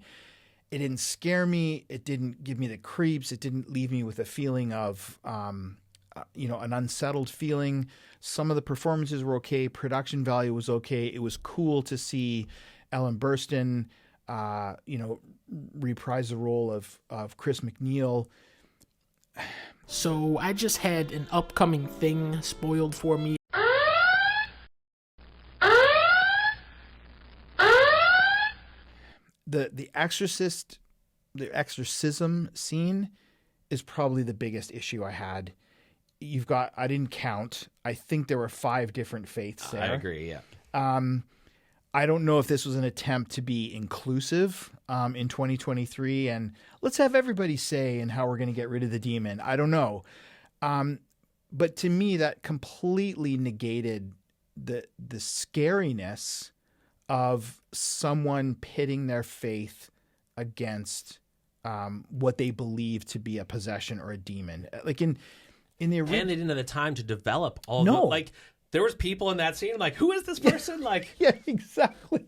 scare me. It didn't give me the creeps. It didn't leave me with a feeling of, an unsettled feeling. Some of the performances were okay. Production value was okay. It was cool to see Ellen Burstyn, reprise the role of Chris McNeil. So I just had an upcoming thing spoiled for me. The exorcism scene is probably the biggest issue I had. I didn't count. I think there were 5 different faiths there. I agree, yeah. I don't know if this was an attempt to be inclusive in 2023 and let's have everybody say and how we're going to get rid of the demon. I don't know. But to me, that completely negated the scariness of someone pitting their faith against what they believe to be a possession or a demon. Like in the And they didn't have the time to develop all No. the, like, there was people in that scene, like, who is this person? Like, yeah, exactly.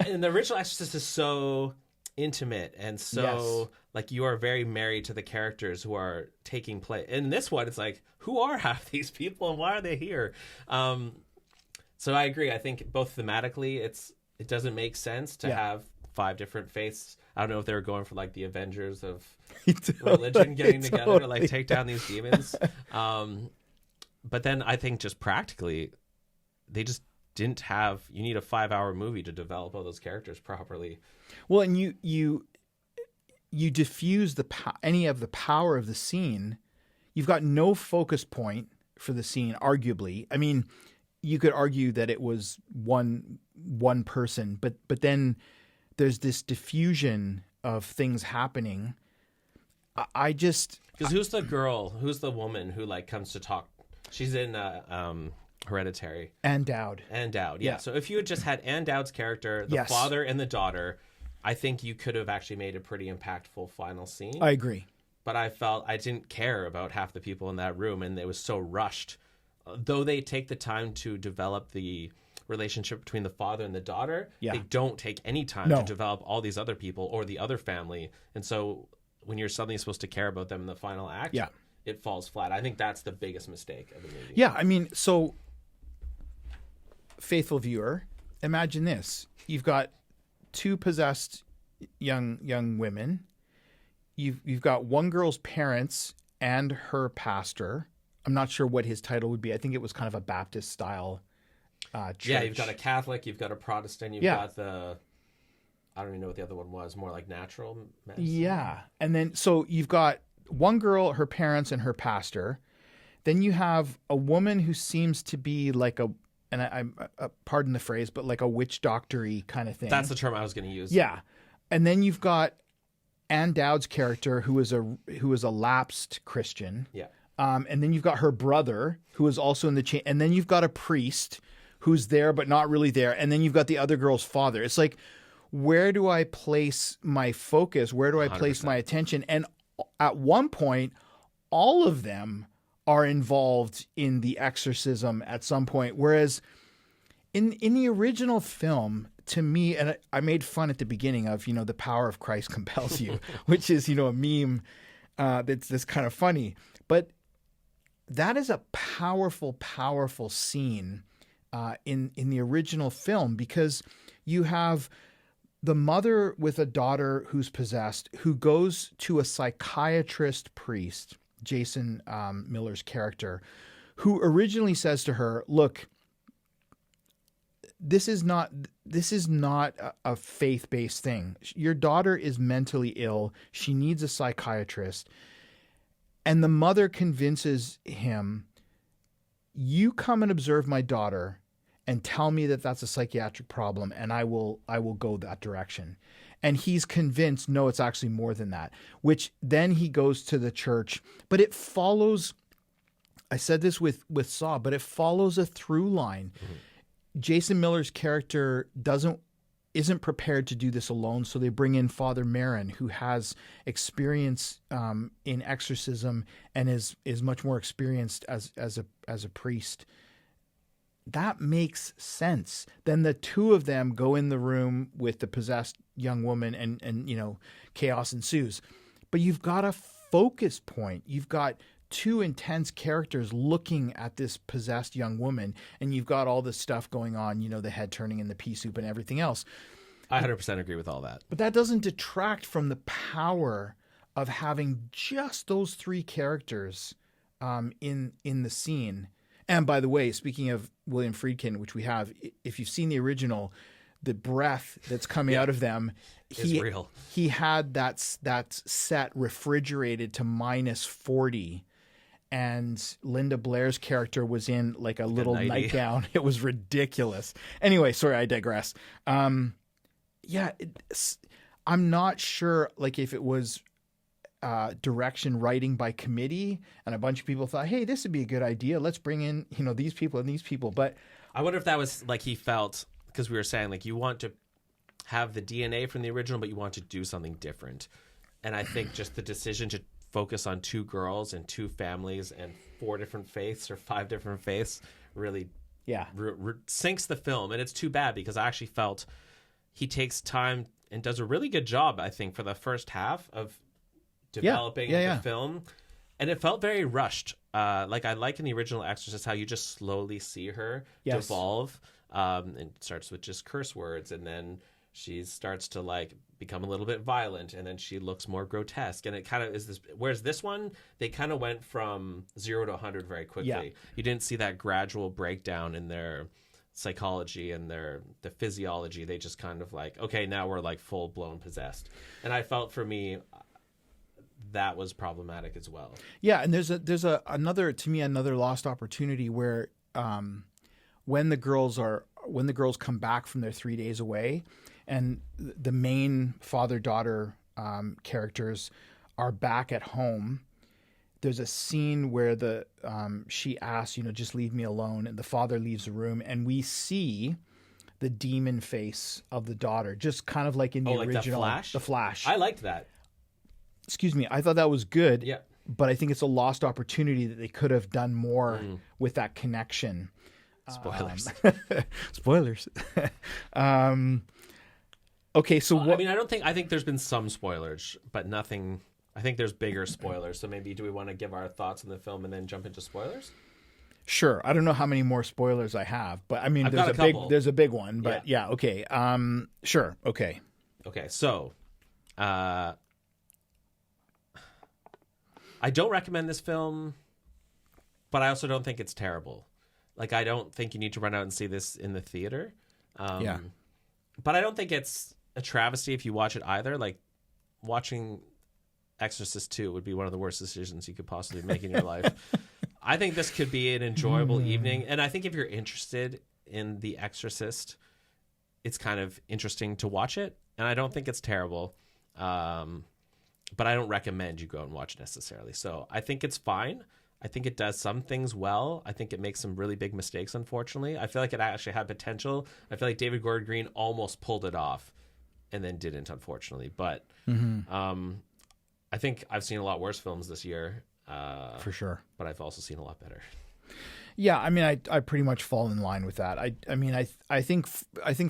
and the original Exorcist is so intimate and so, Yes. like, you are very married to the characters who are taking place. In this one, it's like, who are half these people and why are they here? So I agree. I think both thematically, it doesn't make sense to have 5 different faiths. I don't know if they were going for like the Avengers of religion getting together to like take down these demons. But then I think just practically, they just didn't have. You need a 5-hour movie to develop all those characters properly. Well, and you diffuse any of the power of the scene. You've got no focus point for the scene, arguably. I mean, you could argue that it was one person, but then there's this diffusion of things happening. I just Because who's the girl? Who's the woman who like comes to talk? She's in Hereditary. Ann Dowd. Ann Dowd, yeah. So if you had just had Ann Dowd's character, the Yes. father and the daughter, I think you could have actually made a pretty impactful final scene. I agree. But I felt I didn't care about half the people in that room, and it was so rushed. Though they take the time to develop the relationship between the father and the daughter, Yeah. they don't take any time No. to develop all these other people or the other family. And so when you're suddenly supposed to care about them in the final act, Yeah. it falls flat. I think that's the biggest mistake of the movie. Yeah, I mean, so faithful viewer, imagine this: you've got 2 possessed young women. You've got one girl's parents and her pastor. I'm not sure what his title would be. I think it was kind of a Baptist style church. Yeah, you've got a Catholic, you've got a Protestant, you've Yeah. got I don't even know what the other one was, more like natural medicine. Yeah. And then, so you've got one girl, her parents, and her pastor. Then you have a woman who seems to be like I'm pardon the phrase, but like a witch doctor-y kind of thing. That's the term I was going to use. Yeah. And then you've got Ann Dowd's character who is a lapsed Christian. Yeah. And then you've got her brother who is also in the chain. And then you've got a priest who's there but not really there. And then you've got the other girl's father. It's like, where do I place my focus? Where do I place 100%. my attention? And at one point, all of them are involved in the exorcism at some point. Whereas in the original film, to me, and I made fun at the beginning of, the power of Christ compels you, which is, a meme that's kind of funny. But that is a powerful, powerful scene in the original film, because you have the mother with a daughter who's possessed, who goes to a psychiatrist priest, Jason Miller's character, who originally says to her, look, this is not a faith-based thing. Your daughter is mentally ill. She needs a psychiatrist. And the mother convinces him, you come and observe my daughter and tell me that that's a psychiatric problem, and I will go that direction. And he's convinced, no, it's actually more than that, which then he goes to the church. But it follows, I said this with Saw, but it follows a through line. Mm-hmm. Jason Miller's character doesn't isn't prepared to do this alone, so they bring in Father Marin, who has experience in exorcism and is much more experienced as a priest. That makes sense. Then the two of them go in the room with the possessed young woman, and chaos ensues. But you've got a focus point. You've got two intense characters looking at this possessed young woman, and you've got all this stuff going on, the head turning in the pea soup and everything else. I 100% agree with all that. But that doesn't detract from the power of having just those three characters in the scene. And by the way, speaking of William Friedkin, which we have, if you've seen the original, the breath that's coming out of them, is real. He had that set refrigerated to -40. And Linda Blair's character was in like a little nightgown. It was ridiculous. Anyway, sorry, I digress. I'm not sure if it was direction writing by committee and a bunch of people thought, hey, this would be a good idea. Let's bring in, these people and these people. But I wonder if that was he felt, because we were saying you want to have the DNA from the original, but you want to do something different. And I think just the decision to focus on two girls and two families and 4 different faiths or 5 different faiths really sinks the film. And it's too bad, because I actually felt he takes time and does a really good job, I think, for the first half of developing the film. And it felt very rushed. I like in the original Exorcist how you just slowly see her devolve. And it starts with just curse words, and then she starts to become a little bit violent, and then she looks more grotesque, and it kind of is this. Whereas this one, they kind of went from 0 to 100 very quickly. Yeah. You didn't see that gradual breakdown in their psychology and the physiology. They just kind of okay, now we're full blown possessed. And I felt, for me, that was problematic as well. Yeah, and there's another lost opportunity where when the girls come back from their 3 days away, and the main father-daughter characters are back at home, there's a scene where she asks, just leave me alone, and the father leaves the room, and we see the demon face of the daughter, just kind of like in the original. The Flash? I liked that. Excuse me. I thought that was good. Yeah. But I think it's a lost opportunity that they could have done more with that connection. Spoilers. Spoilers. Okay, so what? I think there's been some spoilers, but nothing. I think there's bigger spoilers. So maybe do we want to give our thoughts on the film and then jump into spoilers? Sure. I don't know how many more spoilers I have, but there's a big one. But yeah okay. Sure. Okay. Okay. So, I don't recommend this film, but I also don't think it's terrible. I don't think you need to run out and see this in the theater. But I don't think it's a travesty if you watch it either. Watching Exorcist 2 would be one of the worst decisions you could possibly make in your life. I think this could be an enjoyable evening. And I think if you're interested in The Exorcist, it's kind of interesting to watch it. And I don't think it's terrible. But I don't recommend you go and watch it necessarily. So I think it's fine. I think it does some things well. I think it makes some really big mistakes, unfortunately. I feel like it actually had potential. I feel like David Gordon Green almost pulled it off and then didn't, unfortunately. But I think I've seen a lot worse films this year. For sure. But I've also seen a lot better. Yeah, I mean, I pretty much fall in line with that. I think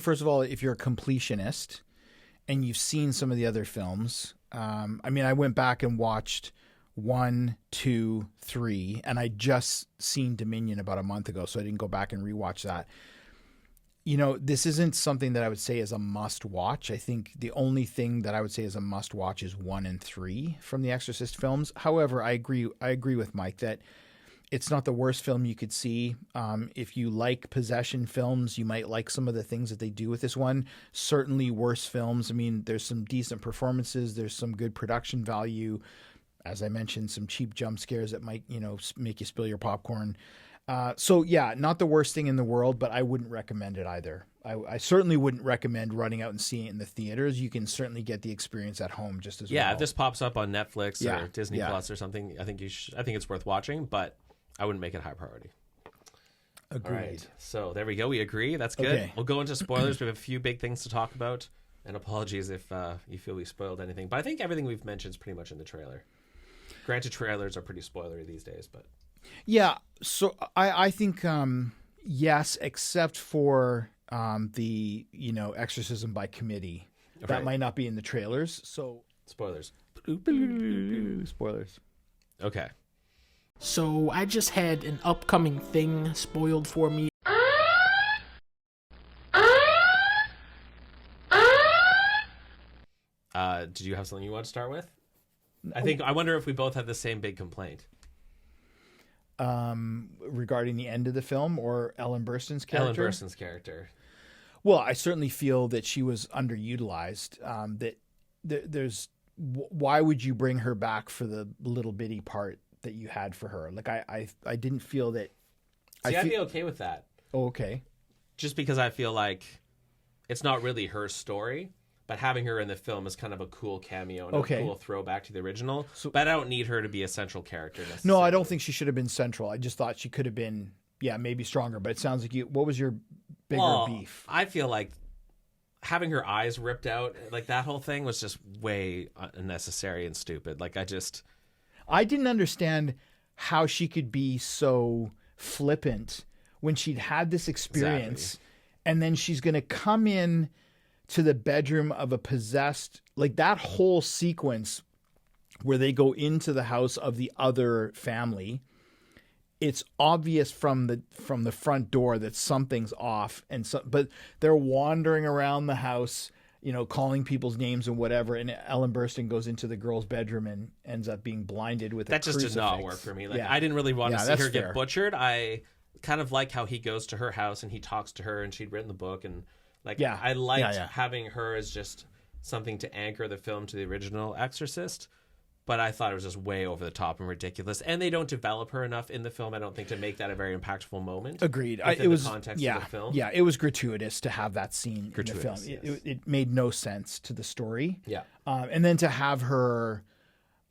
first of all, if you're a completionist and you've seen some of the other films, I went back and watched 1, 2, 3, and I just seen Dominion about a month ago, so I didn't go back and rewatch that. This isn't something that I would say is a must watch. I think the only thing that I would say is a must watch is 1 and 3 from the Exorcist films. However, I agree with Mike that it's not the worst film you could see. If you like possession films, you might like some of the things that they do with this one. Certainly worse films. There's some decent performances. There's some good production value. As I mentioned, some cheap jump scares that might, make you spill your popcorn. So yeah, not the worst thing in the world, but I wouldn't recommend it either. I certainly wouldn't recommend running out and seeing it in the theaters. You can certainly get the experience at home just as well. Yeah, if this pops up on Netflix or Disney Plus or something, I think it's worth watching, but I wouldn't make it a high priority. Agreed. All right. So there we go. We agree. That's good. Okay. We'll go into spoilers. We have a few big things to talk about. And apologies if you feel we spoiled anything. But I think everything we've mentioned is pretty much in the trailer. Granted, trailers are pretty spoilery these days, but... Yeah, so I think, yes, except for the, exorcism by committee. That Right. might not be in the trailers, so... Spoilers. Spoilers. Okay. So I just had an upcoming thing spoiled for me. Did you have something you want to start with? I wonder if we both have the same big complaint. Regarding the end of the film or Ellen Burstyn's character? Ellen Burstyn's character. Well, I certainly feel that she was underutilized. Why would you bring her back for the little bitty part that you had for her? Like I didn't feel that. I'd be okay with that. Oh, okay. Just because I feel like it's not really her story, but having her in the film is kind of a cool cameo and a cool throwback to the original. But I don't need her to be a central character necessarily. No, I don't think she should have been central. I just thought she could have been, maybe stronger. But it sounds like what was your bigger beef? I feel like having her eyes ripped out, like that whole thing was just way unnecessary and stupid. Like I didn't understand how she could be so flippant when she'd had this experience, and then she's going to come in to the bedroom of a possessed, like that whole sequence where they go into the house of the other family. It's obvious from the front door that something's off, but they're wandering around the house, calling people's names and whatever. And Ellen Burstyn goes into the girl's bedroom and ends up being blinded with that a just crucifix. did not work for me. Like I didn't really want to see her get butchered. I kind of like how he goes to her house and he talks to her, and she'd written the book, and I liked having her as just something to anchor the film to the original Exorcist. But I thought it was just way over the top and ridiculous. And they don't develop her enough in the film, I don't think, to make that a very impactful moment. Agreed. It was the context of the film. Yeah, it was gratuitous to have that scene in the film. Yes. It made no sense to the story. Yeah. And then to have her,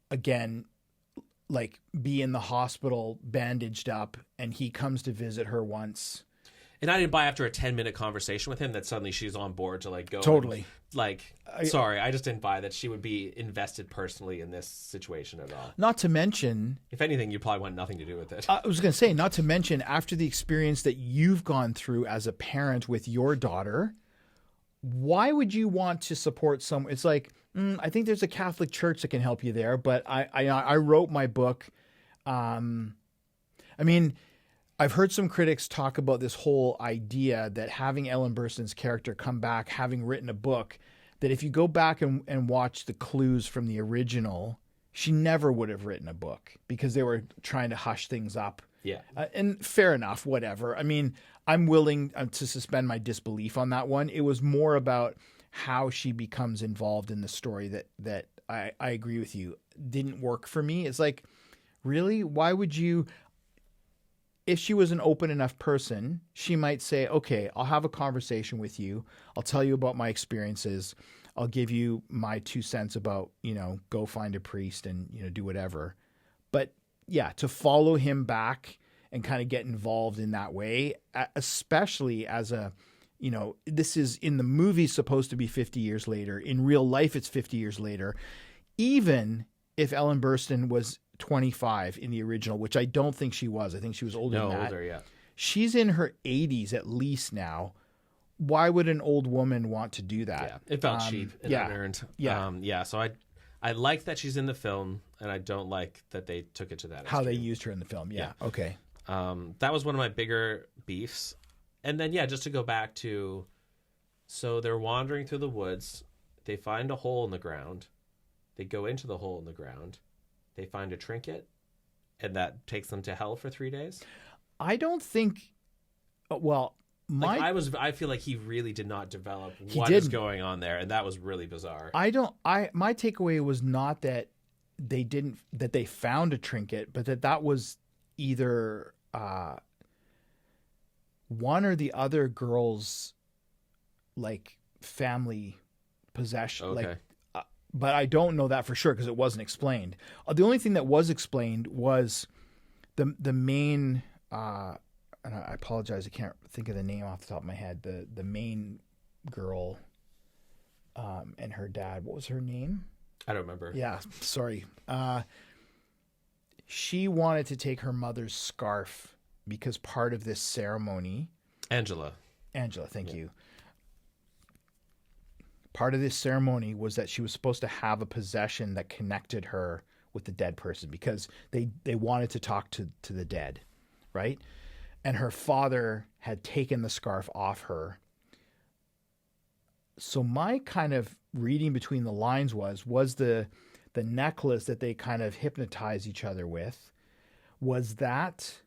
again, like be in the hospital bandaged up, and he comes to visit her once. And I didn't buy after a 10-minute conversation with him that suddenly she's on board to go. Totally. Sorry, I just didn't buy that she would be invested personally in this situation at all. Not to mention, if anything, you probably want nothing to do with it. I was going to say, not to mention, after the experience that you've gone through as a parent with your daughter, why would you want to support someone? It's like, I think there's a Catholic church that can help you there, but I wrote my book. I've heard some critics talk about this whole idea that having Ellen Burstyn's character come back, having written a book, that if you go back and watch the clues from the original, she never would have written a book because they were trying to hush things up. Yeah. And fair enough, whatever. I'm willing to suspend my disbelief on that one. It was more about how she becomes involved in the story that I agree with you. Didn't work for me. It's like, really? Why would you... If she was an open enough person, she might say, okay, I'll have a conversation with you. I'll tell you about my experiences. I'll give you my 2 cents about, go find a priest and, do whatever. But yeah, to follow him back and kind of get involved in that way, especially as this is in the movie supposed to be 50 years later. In real life, it's 50 years later. Even if Ellen Burstyn was 25 in the original, which I don't think she was. I think she was older than that. Older, yeah. She's in her 80s at least now. Why would an old woman want to do that? Yeah, it felt cheap and unearned. Yeah. So I like that she's in the film, and I don't like that they took it to that How extreme. they used her in the film. Yeah. Okay. That was one of my bigger beefs. And then, just to go back to, so they're wandering through the woods. They find a hole in the ground. They go into the hole in the ground. They find a trinket, and that takes them to hell for 3 days. I don't think. Well, I feel like he really did not develop what is going on there, and that was really bizarre. My takeaway was not that they found a trinket, but that was either one or the other girl's family possession. Okay. But I don't know that for sure because it wasn't explained. The only thing that was explained was the main and I apologize, I can't think of the name off the top of my head. The main girl, and her dad. What was her name? I don't remember. Yeah, sorry. She wanted to take her mother's scarf because part of this ceremony. Angela, thank you. Part of this ceremony was that she was supposed to have a possession that connected her with the dead person because they wanted to talk to the dead, right? And her father had taken the scarf off her. So my kind of reading between the lines was the necklace that they kind of hypnotize each other with, was that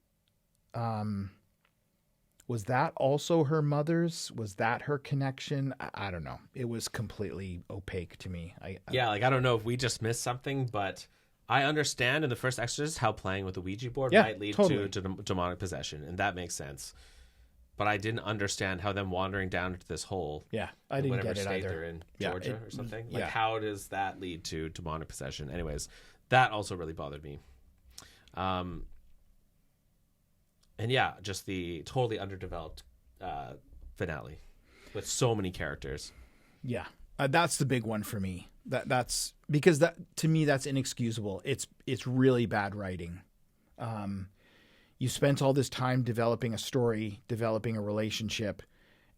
also her mother's? Was that her connection? I don't know. It was completely opaque to me. I don't know if we just missed something, but I understand in the first Exorcist how playing with the Ouija board Yeah, might lead totally. to demonic possession, and that makes sense. But I didn't understand how them wandering down into this hole. Yeah, I didn't whatever get it state either. they're in, Yeah, Georgia or something. Like, yeah. how does that lead to demonic possession? Anyways, that also really bothered me. And yeah, just the totally underdeveloped finale with so many characters. Yeah, that's the big one for me. That's because that to me that's inexcusable. It's really bad writing. You spent all this time developing a story, developing a relationship,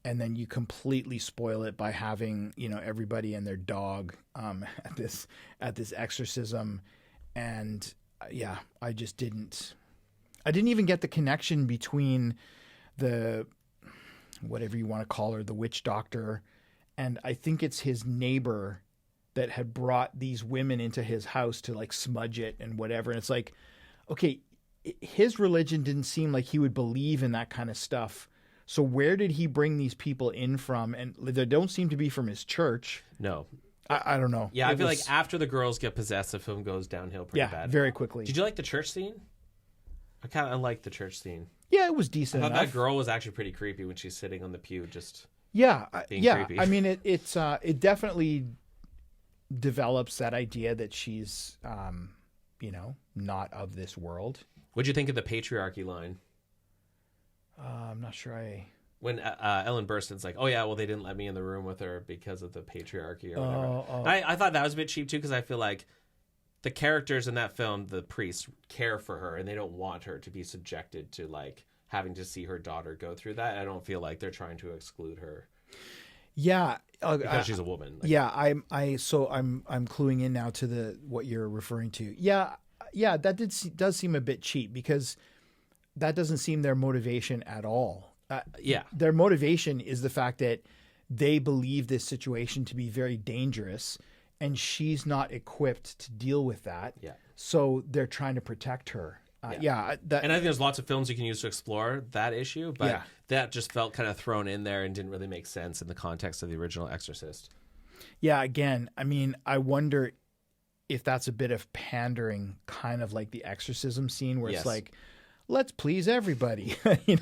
and then you completely spoil it by having everybody and their dog at this exorcism, and yeah, I didn't even get the connection between the whatever you want to call her, the witch doctor, and I think it's his neighbor that had brought these women into his house to like smudge it and whatever. And it's like, okay, his religion didn't seem like he would believe in that kind of stuff. So where did he bring these people in from? And they don't seem to be from his church. No. I don't know. Yeah, I feel like after the girls get possessed, the film goes downhill pretty bad. Very quickly. Did you like the church scene? I kind of liked the church scene. Yeah, it was decent I thought enough. that girl was actually pretty creepy when she's sitting on the pew just being yeah. creepy. I mean, it definitely develops that idea that she's, not of this world. What'd you think of the patriarchy line? I'm not sure When Ellen Burstyn's like, oh yeah, well they didn't let me in the room with her because of the patriarchy or whatever. I thought that was a bit cheap too, because I feel like the characters in that film, the priests, care for her and they don't want her to be subjected to like having to see her daughter go through that. I don't feel like they're trying to exclude her. Yeah, because she's a woman. Like, yeah, I'm cluing in now to what you're referring to. Yeah, that does seem a bit cheap because that doesn't seem their motivation at all. Their motivation is the fact that they believe this situation to be very dangerous, and she's not equipped to deal with that. Yeah. So they're trying to protect her. and I think there's lots of films you can use to explore that issue, but that just felt kind of thrown in there and didn't really make sense in the context of the original Exorcist. Yeah, again, I mean, I wonder if that's a bit of pandering, kind of like the Exorcism Scene, where it's like, let's please everybody,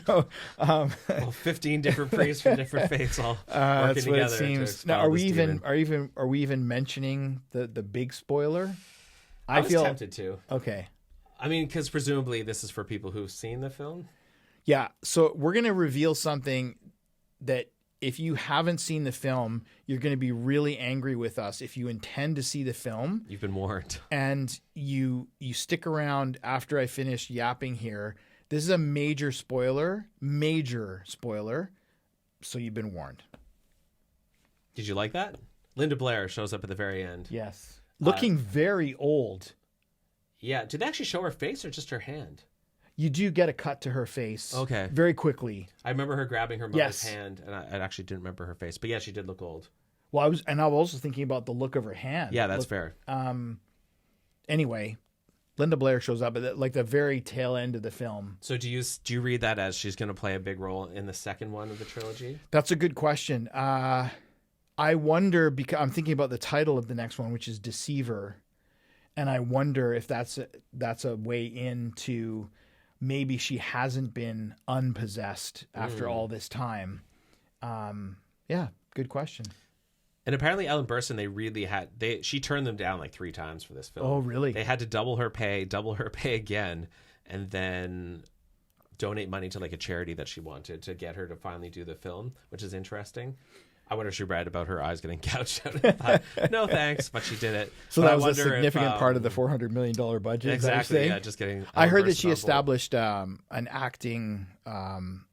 Well, 15 different priests from different faiths all working that's what together. it seems. Now, are we even mentioning the big spoiler? I was tempted to. Okay. I mean, because presumably this is for people who've seen the film. Yeah. So we're going to reveal something that if you haven't seen the film, you're going to be really angry with us. If you intend to see the film, you've been warned. And you stick around after I finish yapping here. This is a major spoiler. So you've been warned. Did you like that? Linda Blair shows up at the very end. Yes. Looking very old. Yeah. Did they actually show her face or just her hand? You do get a cut to her face. Okay. Very quickly. I remember her grabbing her mother's hand, and I actually didn't remember her face. But yeah, she did look old. Well, I was also thinking about the look of her hand. Yeah, that's fair. Anyway, Linda Blair shows up at like the very tail end of the film. So do you read that as she's going to play a big role in the second one of the trilogy? That's a good question. I wonder, because I'm thinking about the title of the next one, which is Deceiver, and I wonder if that's a way into maybe she hasn't been unpossessed after all this time. Yeah, good question. And apparently Ellen Burstyn, she turned them down like 3 times for this film. Oh, really? They had to double her pay again, and then donate money to like a charity that she wanted to get her to finally do the film, which is interesting. I wonder if she read about her eyes getting gouged out. And thought, no thanks, but she did it. So But that I was a wonder significant if, part of the $400 million budget. exactly. Yeah, just getting. I heard that Ellen she Burstyn on board. established an acting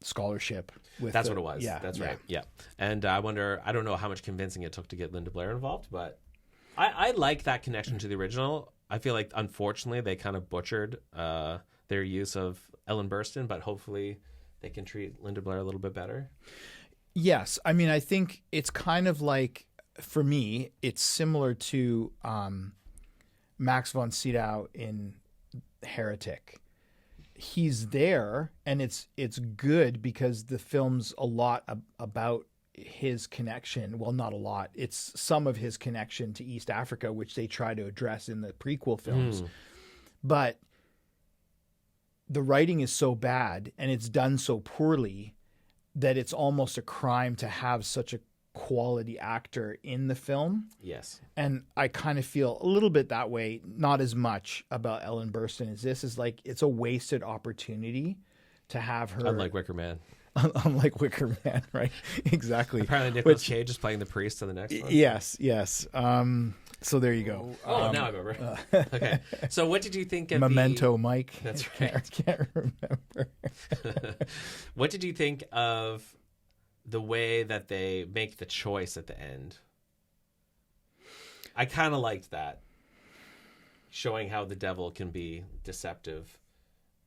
scholarship. With That's what it was. Yeah, That's right. Yeah. And I don't know how much convincing it took to get Linda Blair involved, but I like that connection to the original. I feel like, unfortunately, they kind of butchered their use of Ellen Burstyn, but hopefully they can treat Linda Blair a little bit better. Yes. I mean, I think it's kind of like, for me, it's similar to Max von Sydow in Heretic. He's there, and it's good because the film's a lot about his connection. Well, not a lot. It's some of his connection to East Africa, which they try to address in the prequel films. But the writing is so bad and it's done so poorly that it's almost a crime to have such a quality actor in the film. Yes. And I kind of feel a little bit that way, not as much about Ellen Burstyn as this. Is like, it's a wasted opportunity to have her. Unlike Wicker Man. Unlike Wicker Man, right? Exactly. Apparently Nicolas Cage is playing the priest in the next one. Yes. So there you go. Oh, now I remember. Okay. So what did you think of Memento Mike. That's right. I can't remember. What did you think of the way that they make the choice at the end? I kind of liked that. Showing how the devil can be deceptive.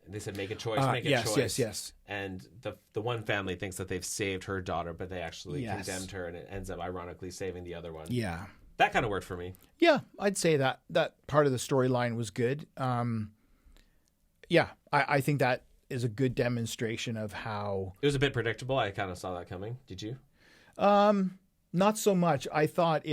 They said, make a choice, make a choice. Yes. And the one family thinks that they've saved her daughter, but they actually condemned her, and it ends up ironically saving the other one. Yeah. That kind of worked for me. Yeah, I'd say that part of the storyline was good. I think that is a good demonstration of how... It was a bit predictable. I kind of saw that coming. Did you? Not so much. I thought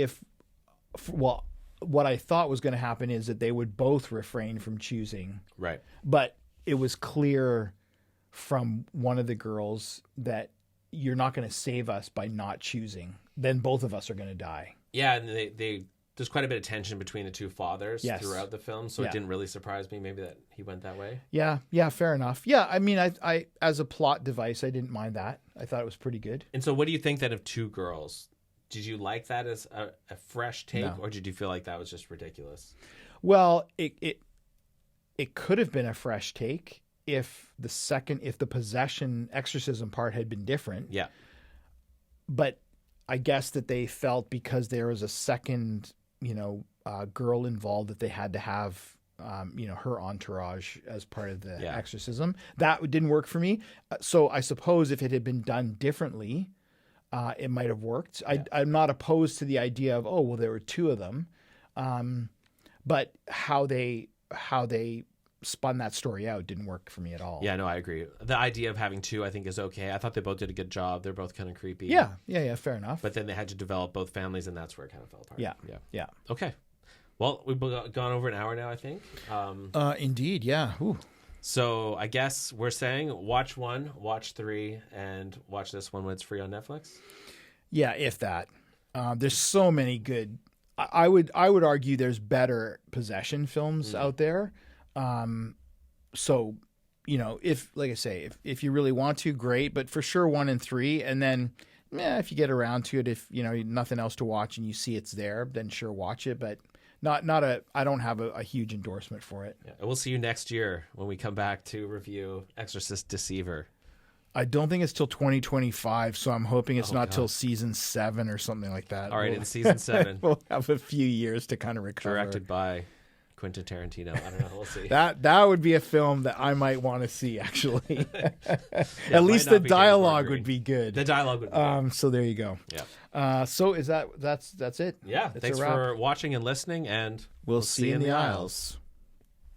what I thought was going to happen is that they would both refrain from choosing. Right. But it was clear from one of the girls that you're not going to save us by not choosing. Then both of us are going to die. Yeah, and there's quite a bit of tension between the two fathers throughout the film, so it didn't really surprise me maybe that he went that way. Yeah, fair enough. Yeah, I mean, I as a plot device, I didn't mind that. I thought it was pretty good. And so what do you think then of two girls? Did you like that as a fresh take, or did you feel like that was just ridiculous? Well, it could have been a fresh take if the possession exorcism part had been different. Yeah. But I guess that they felt because there was a second, girl involved that they had to have, her entourage as part of the exorcism. That didn't work for me. So I suppose if it had been done differently, it might have worked. Yeah. I'm not opposed to the idea of, there were two of them. But how they spun that story out didn't work for me at all. Yeah, no, I agree. The idea of having two, I think, is okay. I thought they both did a good job. They're both kind of creepy. Yeah, fair enough. But then they had to develop both families, and that's where it kind of fell apart. Yeah. Okay. Well, we've gone over an hour now, I think. Indeed, yeah. Ooh. So I guess we're saying watch 1, watch 3, and watch this one when it's free on Netflix? Yeah, if that. There's so many good... I would argue there's better possession films out there. So, if, like I say, if you really want to, great, but for sure 1 and 3, and then, if you get around to it, if, nothing else to watch and you see it's there, then sure, watch it, but I don't have a huge endorsement for it. Yeah. And we'll see you next year when we come back to review Exorcist Deceiver. I don't think it's till 2025, so I'm hoping it's not till season 7 or something like that. All right, in season 7. We'll have a few years to kind of recover. Directed by Quentin Tarantino. I don't know. We'll see. That would be a film that I might want to see, actually. At least the dialogue would be good. The dialogue would be good. So there you go. Yeah. So that's it? Yeah. Thanks for watching and listening, and we'll see you in the aisles.